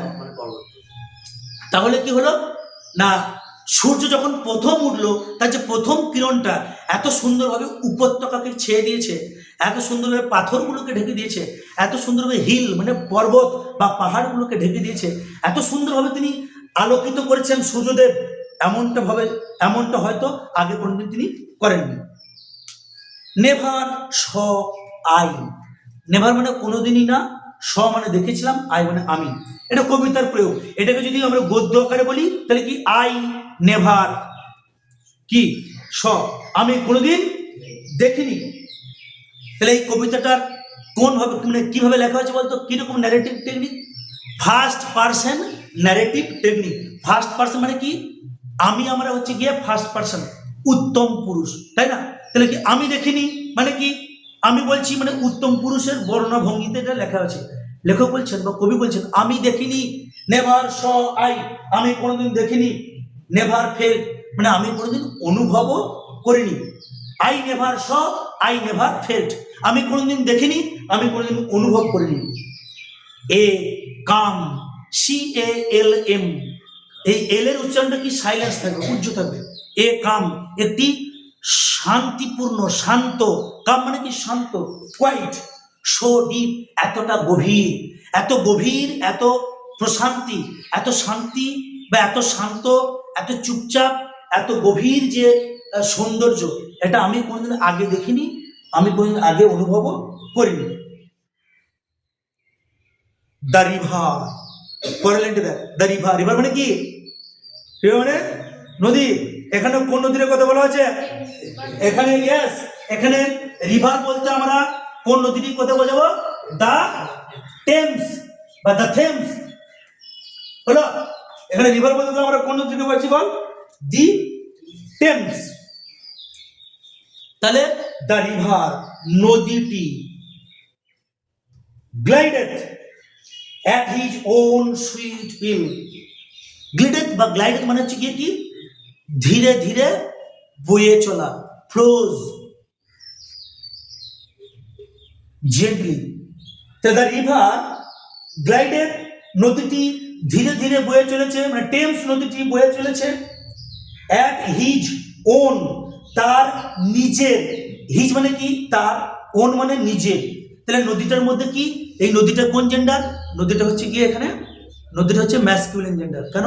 A: তাহলে কি হলো না, সূর্য যখন প্রথম উঠলো, তার যে প্রথম কিরণটা এত সুন্দরভাবে উপত্যকাকে ছেয়ে দিয়েছে, এত সুন্দরভাবে পাথরগুলোকে ঢেকে দিয়েছে, এত সুন্দরভাবে হিল মানে পর্বত বা পাহাড়গুলোকে ঢেকে দিয়েছে, এত সুন্দরভাবে তিনি আলোকিত করেছেন সূর্যদেব। এমনটা হয়তো আগে কোনদিন তিনি করেননি। নেভার স আই, নেভার মানে কোনোদিনই না, স মানে দেখেছিলাম, আই মানে আমি। এটা কবিতার প্রয়োগ। এটাকে যদি আমরা গদ্য আকারে বলি তাহলে কি, আই নেভার কি, স, আমি কোনোদিন দেখিনি। তাহলে এই কবিতাটার কোন ভাবে মানে কিভাবে লেখা হয়েছে বলতো, কিরকম narrative technique? First person narrative technique. First person মানে কি, আমি, আমরা হচ্ছে গিয়ে ফার্স্ট পার্সন, উত্তম পুরুষ, তাই না? তাহলে কি আমি দেখিনি মানে কি, আমি বলছি মানে উত্তম পুরুষের বর্ণনা ভঙ্গিতে এটা লেখা আছে। লেখক বলছেন বা কবি বলছেন, আমি দেখিনি। নেভার স আই, আমি কোনোদিন দেখিনি। নেভার ফেল্ট মানে আমি কোনোদিন অনুভবও করিনি। I never saw, I never felt, আমি কোনোদিন দেখিনি, আমি কোনোদিন অনুভব করিনি। এ কাম, CALM, এই এল এর উচ্চারণটা কি, সাইলেন্স থাকবে, উজ্জ থাকবে। এ কাম, একটি শান্তিপূর্ণ, শান্ত, কাম মানে কি শান্ত, কোয়াইট, সো ডিপ, এতটা গভীর, এত গভীর, এত প্রশান্তি, এত শান্তি বা এত শান্ত, এত চুপচাপ, এত গভীর যে সৌন্দর্য, এটা আমি কোনোদিন আগে দেখিনি, আমি কোনোদিন আগে অনুভবও করিনি। দ্য রিভার, পরের লাইনটা দেখ, দ্য রিভার, রিভার মানে কি, রিভার মানে নদী। এখানে কোন নদীর কথা বলা হয়েছে? এখানে ইয়েস, এখানে রিভার বলতে আমরা কোন নদীটির কথা বোঝাবো? দ্য টেমস বা দ্য থেমস, হলো। এখানে রিভার বলতে আমরা কোন নদীকে বলছি বল? দি টেমস। তাহলে দ্য রিভার, নদীটি, glided at his own sweet will, glided বা গ্লাইডেড মানে হচ্ছে গিয়ে কি, ধীরে ধীরে বয়ে চলা, flows gently. The river glided, নদীটি ধীরে ধীরে বয়ে চলেছে, মানে টেমস নদীটি বয়ে চলেছে। অ্যাট হিজ ওন, তার নিজের, হিজ মানে কি তার, ওন মানে নিজের। তাহলে নদীটার মধ্যে কি, এই নদীটা কোন জেন্ডার? নদীটা হচ্ছে গিয়ে এখানে, নদীটা হচ্ছে ম্যাসকিউলিন জেন্ডার। কেন?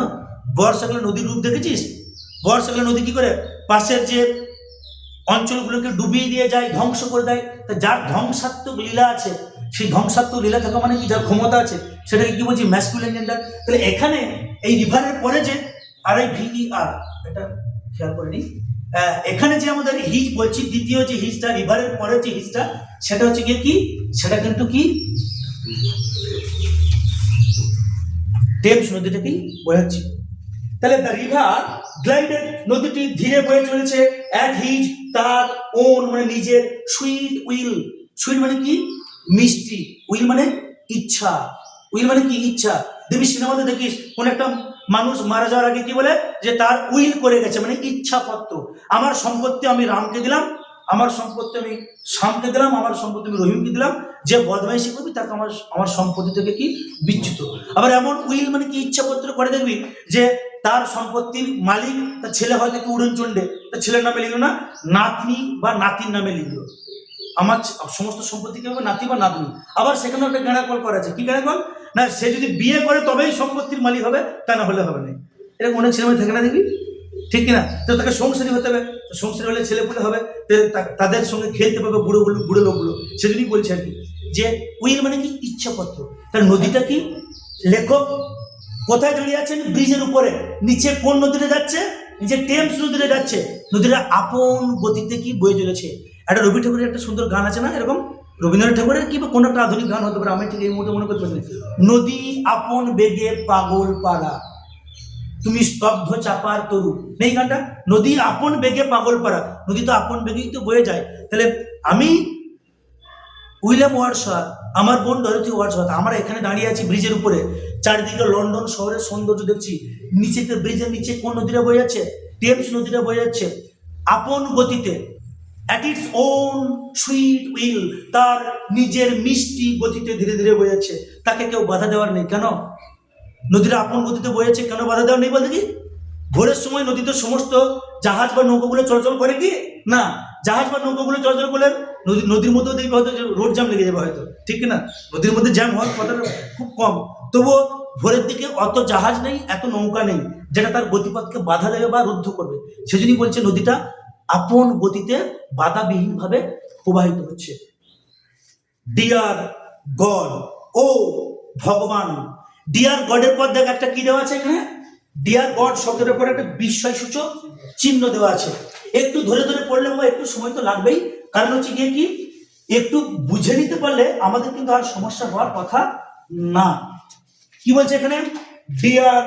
A: বর্ষাকালে নদীর রূপ দেখেছিস? বর্ষাকালে নদী কি করে, পাশের যে অঞ্চলগুলোকে ডুবিয়ে দিয়ে যায়, ধ্বংস করে দেয়। তা যার ধ্বংসাত্মক লীলা আছে, সেই ধ্বংসাত্মক লীলা থাকা মানে কি, যার ক্ষমতা আছে, সেটাকে কি বলছি, ম্যাসকিউলিন জেন্ডার। তাহলে এখানে এই রিভারের পরে যে RIVER, এটা খেয়াল করে নি, এখানে যে আমাদের হিজ বলছি, দ্বিতীয় যে হিজটা, রিভারের পরে যে হিজটা, সেটা হচ্ছে গিয়ে কি, সেটা কিন্তু কি, টেমস নদীটাকেই বোঝাচ্ছি। তাহলে দ্য রিভার গ্লাইডেড, নদীটি ধীরে বয়ে চলেছে। অ্যাট হিজ, তার, ওন মানে নিজের, সুইট উইল, সুইট মানে কি মিষ্টি, উইল মানে ইচ্ছা, উইল মানে কি ইচ্ছা। দেবী সিনেমাতে দেখিস কোন একটা মানুষ মারা যাওয়ার আগে কি বলে, যে তার উইল করে গেছে, মানে ইচ্ছাপত্র। আমার সম্পত্তি আমি রামকে দিলাম, আমার সম্পত্তি আমি শামকে দিলাম, আমার সম্পত্তি আমি রহিমকে দিলাম, যে বদমাইশি করবি তাকে আমার সম্পত্তি থেকে কি বিচ্যুত। আবার এমন উইল মানে কি ইচ্ছাপত্র করে, দেখবি যে তার সম্পত্তির মালিক তার ছেলে হয়তো কি উড়নচণ্ডে, তার ছেলের নামে লিখলো না, নাতনি বা নাতির নামে লিখলো, আমার সমস্ত সম্পত্তি কি হবে, নাতি বা নাতনি। আবার সেখানে একটা গাঁড়াকল করা আছে, কি গাঁড়াকল না, সে যদি বিয়ে করে তবেই সম্পত্তির মালিক হবে, তা না হলে হবে না। এরকম অনেক ছেলে মেয়ে থাকে না দেখবি, ঠিক কিনা? তো তাকে সংসারী হতে হবে, সংসারী হলে ছেলে পুলে হবে, তাদের সঙ্গে খেলতে পারবে বুড়ো লোকগুলো, সেজন্যই বলছে আর কি, যে উইল মানে কি ইচ্ছাপত্র। তার নদীটা কি, লেখক কোথায় দাঁড়িয়ে আছেন? ব্রিজের উপরে। নিচে কোন নদীতে যাচ্ছে? নিচে টেমস নদীতে যাচ্ছে। নদীটা আপন গতিতে কি বয়ে চলেছে। একটা রবি ঠাকুরের একটা সুন্দর গান আছে না এরকম, রবীন্দ্রনাথ ঠাকুরের কি বা কোনো একটা আধুনিক গান হতে পারে, আমি ঠিক এই মুহূর্তে মনে করতে পারি না। নদী আপন বেগে পাগল পাড়া, তুমি স্তব্ধ চাপার তরু, নেই গানটা? নদী আপন বেগে পাগল পাড়া, নদী তো আপন বেগেই তো বয়ে যায়। তাহলে আমি উইলিয়াম ওয়ার্ডসওয়ার্থ, আমার বোন ডরোথি ওয়ার্ডসওয়ার্থ, আমরা এখানে দাঁড়িয়ে আছি ব্রিজের উপরে, চারিদিকে লন্ডন শহরের সৌন্দর্য দেখছি। নিচেতে ব্রিজের নিচে কোন নদীটা বয়ে যাচ্ছে? টেমস নদীটা বয়ে যাচ্ছে আপন গতিতে, at its own sweet will, তার নিজের মিষ্টি গতিতে ধীরে ধীরে বয়ে যাচ্ছে। তাকে কেউ বাধা দেওয়ার নেই। কেন? নদীটা আপন গতিতে বয়েছে, কেন বাধা দেওয়ার নেই বলতে কি? ভোরের সময় নদীতে সমস্ত জাহাজ বা নৌকাগুলো চলাচল করে কি না? জাহাজ বা নৌকাগুলো চলাচল করলে নদীর মধ্যেও দেখবে হয়তো রোড জ্যাম লেগে যাবে হয়তো, ঠিক না? নদীর মধ্যে জ্যাম হওয়ার কথাটা খুব কম, তবুও ভোরের দিকে অত জাহাজ নেই, এত নৌকা নেই যেটা তার গতিপথকে বাধা দেবে বা রুদ্ধ করবে। সেজন্যই বলছে নদীটা আপন গতিতে বাধাবিহীনভাবে প্রবাহিত হচ্ছে। ডিয়ার গড, ও ভগবান। ডিয়ার গডের পর দেখ একটা কি দেওয়া আছে এখানে? ডিয়ার গড শব্দের পর একটা বিস্ময়সূচক চিহ্ন দেওয়া আছে। একটু ধরে ধরে পড়লে বা একটু সময় তো লাগবেই, কারণ হচ্ছে গিয়ে কি, একটু বুঝে নিতে পারলে আমাদের কিন্তু আর সমস্যা হওয়ার কথা না। কি বলছে এখানে? ডিয়ার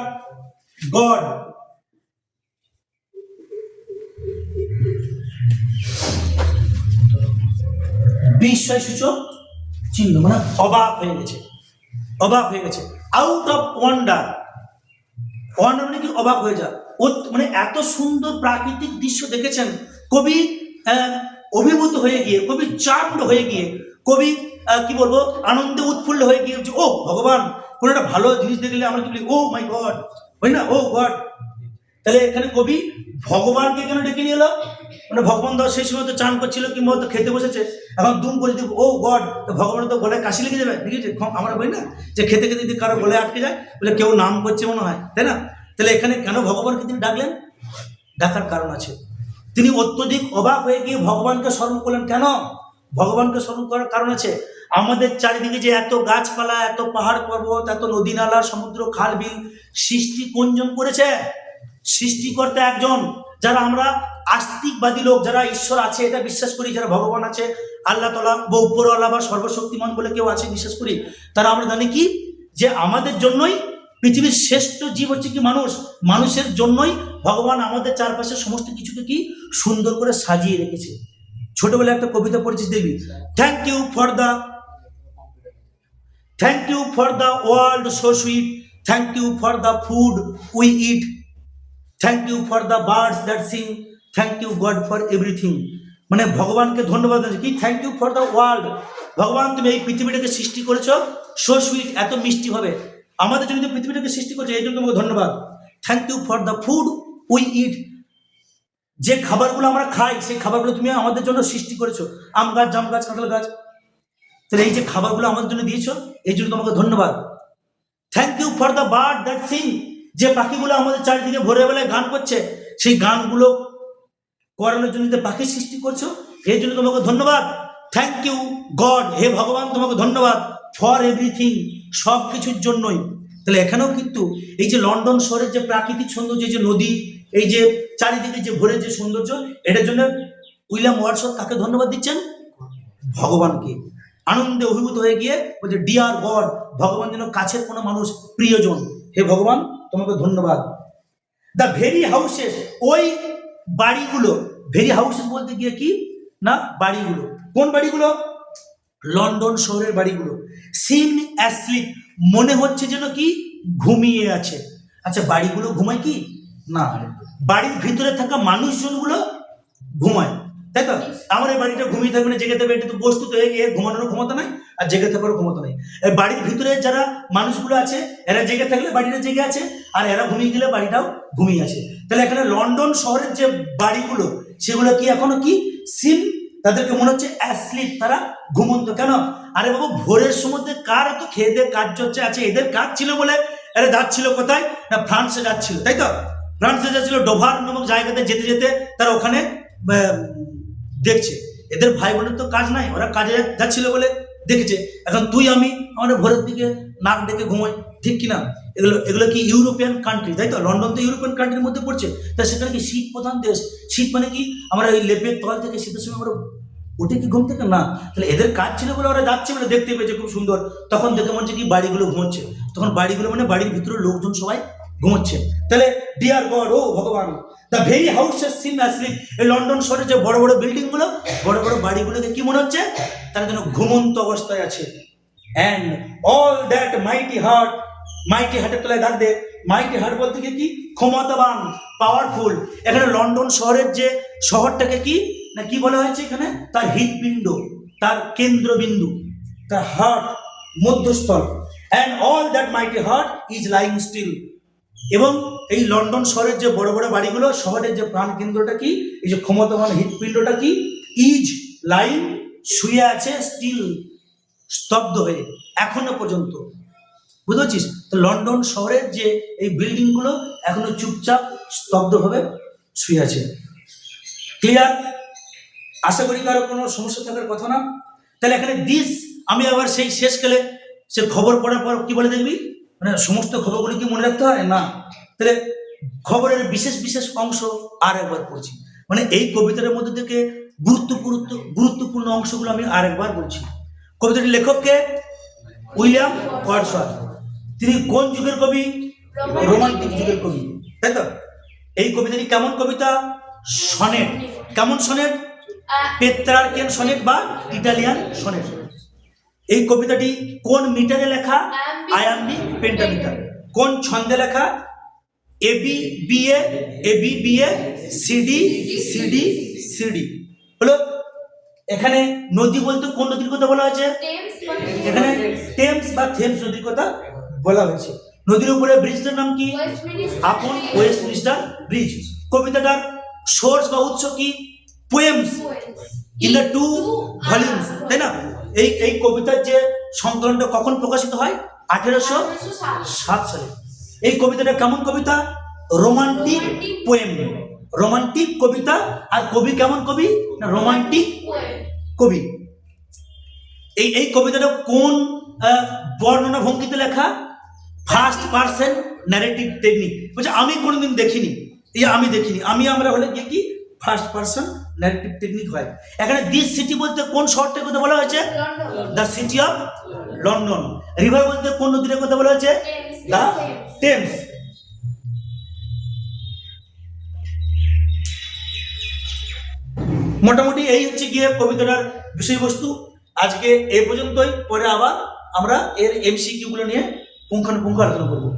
A: গড, বিস্ময়সূচক চিহ্ন, মানে অবাক হয়ে গেছে, অবাক হয়ে গেছে। আউট অফ ওয়ান্ডার, ওয়ান্ডার মানে কি? অবাক হয়ে যা। ও মানে এত সুন্দর প্রাকৃতিক দৃশ্য দেখেছেন, কবি অভিভূত হয়ে গিয়ে, কবি চার্মড হয়ে গিয়ে, কবি কি বলবো, আনন্দে উৎফুল্ল হয়ে গিয়ে ও ভগবান, কোনো একটা ভালো জিনিস দেখলে আমরা কি বলি? ও মাই গড, হয় না? ও গড। তাহলে এখানে কবি ভগবানকে কেন ডেকে নিয়ে এলো? মানে ভগবান দাও সেই সময় তো চান করছিল কিংবা তো খেতে বসেছে, এখন দুম করে দিব ও গড, তো ভগবানের তো গলায় কাশি লেগে যাবে, দেখেছি আমরা বলি না যে খেতে খেতে যদি কারো গলায় আটকে যায় বলে কেউ নাম করছে মনে হয়, তাই না? তাহলে এখানে কেন ভগবানকে তিনি ডাকলেন? ডাকার কারণ আছে। তিনি অত্যধিক অবাক হয়ে গিয়ে ভগবানকে স্মরণ করলেন। কেন ভগবানকে স্মরণ করার কারণ আছে? আমাদের চারিদিকে যে এত গাছপালা, এত পাহাড় পর্বত, এত নদী নালা, সমুদ্র, খাল বিল, সৃষ্টি কোনজন করেছে? সৃষ্টিকর্তা একজন। যারা আমরা আস্তিকবাদী লোক, যারা ঈশ্বর আছে এটা বিশ্বাস করি, যারা ভগবান আছে, আল্লাহ তাআলা বা উপরওয়ালা বা সর্বশক্তিমান বলে কেউ আছে বিশ্বাস করি, তারা আমরা জানি কি যে আমাদের জন্যই পৃথিবীর শ্রেষ্ঠ জীব হচ্ছে কি মানুষ। মানুষের জন্যই ভগবান আমাদের চারপাশে সমস্ত কিছুকে কি সুন্দর করে সাজিয়ে রেখেছে। ছোটবেলায় একটা কবিতা পড়েছিস দেখবি, thank you for the, thank you for the world so sweet, thank you for the food we eat, thank you for the birds that sing, thank you God for everything. মানে ভগবানকে ধন্যবাদ জানাচ্ছি কি, thank you for the world, ভগবান তুমি এই পৃথিবীটাকে সৃষ্টি করেছো সো সুইট, এত মিষ্টি ভাবে আমাদের জন্য পৃথিবীটাকে সৃষ্টি করছো, এই জন্য তোমাকে ধন্যবাদ। Thank you for the food we eat, যে খাবারগুলো আমরা খাই সেই খাবারগুলো তুমি আমাদের জন্য সৃষ্টি করেছো, আম গাছ, জাম গাছ, কাঁঠাল গাছ, তাহলে এই যে খাবারগুলো আমাদের জন্য দিয়েছো এই জন্য তোমাকে ধন্যবাদ। Thank you for the bird that sing, যে পাখিগুলো আমাদের চারিদিকে ভোরের বেলায় গান করছে, সেই গানগুলো করানোর জন্য যে পাখি সৃষ্টি করছো এই জন্য তোমাকে ধন্যবাদ। থ্যাংক ইউ গড, হে ভগবান তোমাকে ধন্যবাদ, ফর এভরিথিং, সব কিছুর জন্যই। তাহলে এখানেও কিন্তু এই যে লন্ডন শহরের যে প্রাকৃতিক সৌন্দর্য, এই যে নদী, এই যে চারিদিকে যে ভোরের যে সৌন্দর্য, এটার জন্য উইলিয়াম ওয়ার্ডসওয়ার্থ কাকে ধন্যবাদ দিচ্ছেন? ভগবানকে। আনন্দে অভিভূত হয়ে গিয়ে বলছে ডিয়ার গড, ভগবান যেন কাছের কোনো মানুষ, প্রিয়জন, হে ভগবান তোমাকে ধন্যবাদ। দ্য ভেরি হাউসেস, ওই বাড়িগুলো, ভেরি হাউসেস বলতে গিয়ে কি না, বাড়িগুলো, কোন বাড়িগুলো? লন্ডন শহরের বাড়িগুলো। সিন অ্যাসলিপ, মনে হচ্ছে যেন কি ঘুমিয়ে আছে। আচ্ছা বাড়িগুলো ঘুমায় কি না, বাড়ির ভিতরে থাকা মানুষজনগুলো ঘুমায়, তাই তো? আমার এই বাড়িটা ঘুমিয়ে থাকবে না, জেগে থাকবে, এটা তো বস্তু তো, গিয়ে ঘুমানোর ক্ষমতা নাই আর জেগে থাকার ক্ষমতা নেই। বাড়ির ভিতরে যারা মানুষগুলো আছে এরা জেগে থাকলে বাড়িটা জেগে আছে, আর এরা ঘুমিয়ে গেলে বাড়িটাও ঘুমিয়ে আছে। তাহলে এখানে লন্ডন শহরের যে বাড়িগুলো সেগুলো কি এখনো কি সিন, তাদেরকে মনে হচ্ছে অ্যাসলিপ, তারা ঘুমন্ত। কেন? আরে বাবু ভোরের সময় কার তো খেয়ে দিয়ে কাজ চলছে আছে, এদের কাজ ছিল বলে এরা যাচ্ছিল কোথায় না, ফ্রান্সে যাচ্ছিল, তাই তো? ফ্রান্সে যাচ্ছিল, ডোভার নামক জায়গাতে যেতে যেতে তারা ওখানে দেখছে এদের ভাই বোনের তো কাজ নাই, ওরা কাজে যাচ্ছিল বলে দেখেছে। এখন তুই আমি আমাদের ভোরের দিকে নাক ডেকে ঘুমোই, ঠিক কিনা? এগুলো এগুলো কি ইউরোপিয়ান কান্ট্রি, তাই তো? লন্ডন তো ইউরোপিয়ান কান্ট্রির মধ্যে পড়ছে, তাই সেখানে কি শীত প্রধান দেশ। শীত মানে কি আমরা ওই লেপের তল থেকে শীতের সময় আমরা উঠে কি ঘুম থেকে না, তাহলে এদের কাজ ছিল বলে ওরা যাচ্ছে বলে দেখতে পেয়েছে খুব সুন্দর, তখন দেখে মনে হচ্ছে কি বাড়িগুলো ঘুমোচ্ছে, তখন বাড়িগুলো মানে বাড়ির ভিতরে লোকজন সবাই ঘুমোচ্ছে। তাহলে ডিয়ার গড, ও ভগবান, the very houses SIM asleep, এই লন্ডন শহরে যে বড় বড় বিল্ডিং গুলো, বড় বড় বাড়িগুলোকে কি মনে হচ্ছে তারা যেন ঘুমন্ত অবস্থায় আছে। And all that mighty heart, mighty হার্টের তলায় দাগ দে, মাইটি হার্ট বলতে কি ক্ষমতাবান, পাওয়ারফুল। এখানে লন্ডন শহরের যে শহরটাকে কি না কি বলা হয়েছে এখানে, তার হৃৎপিণ্ড, তার কেন্দ্রবিন্দু, তার হার্ট, মধ্যস্থল। And all that mighty heart is lying still, এবং এই লন্ডন শহরের যে বড় বড় বাড়িগুলো, শহরের যে প্রাণ কেন্দ্রটা কি, এই যে ক্ষমতাবান হৃৎপিণ্ডটা কি, ইজ লাইং, শুয়ে আছে, স্টিল, স্তব্ধ হয়ে এখনো পর্যন্ত। বুঝতে পারছিস? তো লন্ডন শহরের যে এই বিল্ডিং গুলো এখনো চুপচাপ স্তব্ধভাবে শুয়ে আছে। ক্লিয়ার? আশা করি কারো কোনো সমস্যা থাকার কথা না। তাহলে এখানে দিস, আমি আবার সেই শেষকালে সে খবর পড়ার পর কি বলে দেখবি, মানে সমস্ত খবরগুলি কি মনে রাখতে হয় না, তাহলে খবরের বিশেষ বিশেষ অংশ আর একবার পড়ছি, মানে এই কবিতার মধ্যে থেকে গুরুত্বপূর্ণ অংশগুলো আমি আর একবার বলছি। কবিতাটির লেখককে উইলিয়াম ওয়ার্ডসওয়ার্থ। তিনি কোন যুগের কবি? রোমান্টিক যুগের কবি, তাই তো? এই কবিতাটি কেমন কবিতা? সনেট। কেমন সনেট? পেত্রার্কিয়ান সনেট বা ইটালিয়ান সনেট। এই কবিতাটি কোন মিটারে লেখা? Iambic pentameter. কোন ছন্দে লেখা? A B B A, A B B A, C D C D C D. হলো। এখানে নদী বলতে কোন নদীর কথা বলা হয়েছে? এখানে টেমস বা থেমস নদীর কথা বলা হয়েছে। নদীর উপরে ব্রিজটার নাম কি? আপন ওয়েস্টমিনিস্টার ব্রিজ। কবিতাটার সোর্স বা উৎস কি? পোয়েমস ইন দ্য 2 ভলিউমস, তাই না? এই কবিতার যে সংকলনটা কখন প্রকাশিত হয়? 1807 সালে। এই কবিতাটা কেমন কবিতা? রোমান্টিক পোয়েম, রোমান্টিক কবিতা। আর কবি কেমন কবি? না, রোমান্টিক কবি। এই কবিতাটা কোন বর্ণনা ভঙ্গিতে লেখা? First person narrative technique. বলছে আমি কোনোদিন দেখিনি, আমরা হলে গিয়ে কি ফার্স্ট পারসন ন্যারেটিভ টেকনিক হয়। এখানে দিস সিটি বলতে কোন শহরটার কথা বলা হয়েছে? The city of London. River বলতে কোন নদীর কথা বলা হয়েছে? The Thames. মোটামুটি এই হচ্ছে গিয়ে কবিতাটার বিষয়বস্তু। আজকে এই পর্যন্তই, পরে আবার আমরা এর এমসিকিউ গুলো নিয়ে পুঙ্খানুপুঙ্খ আলোচনা করবো।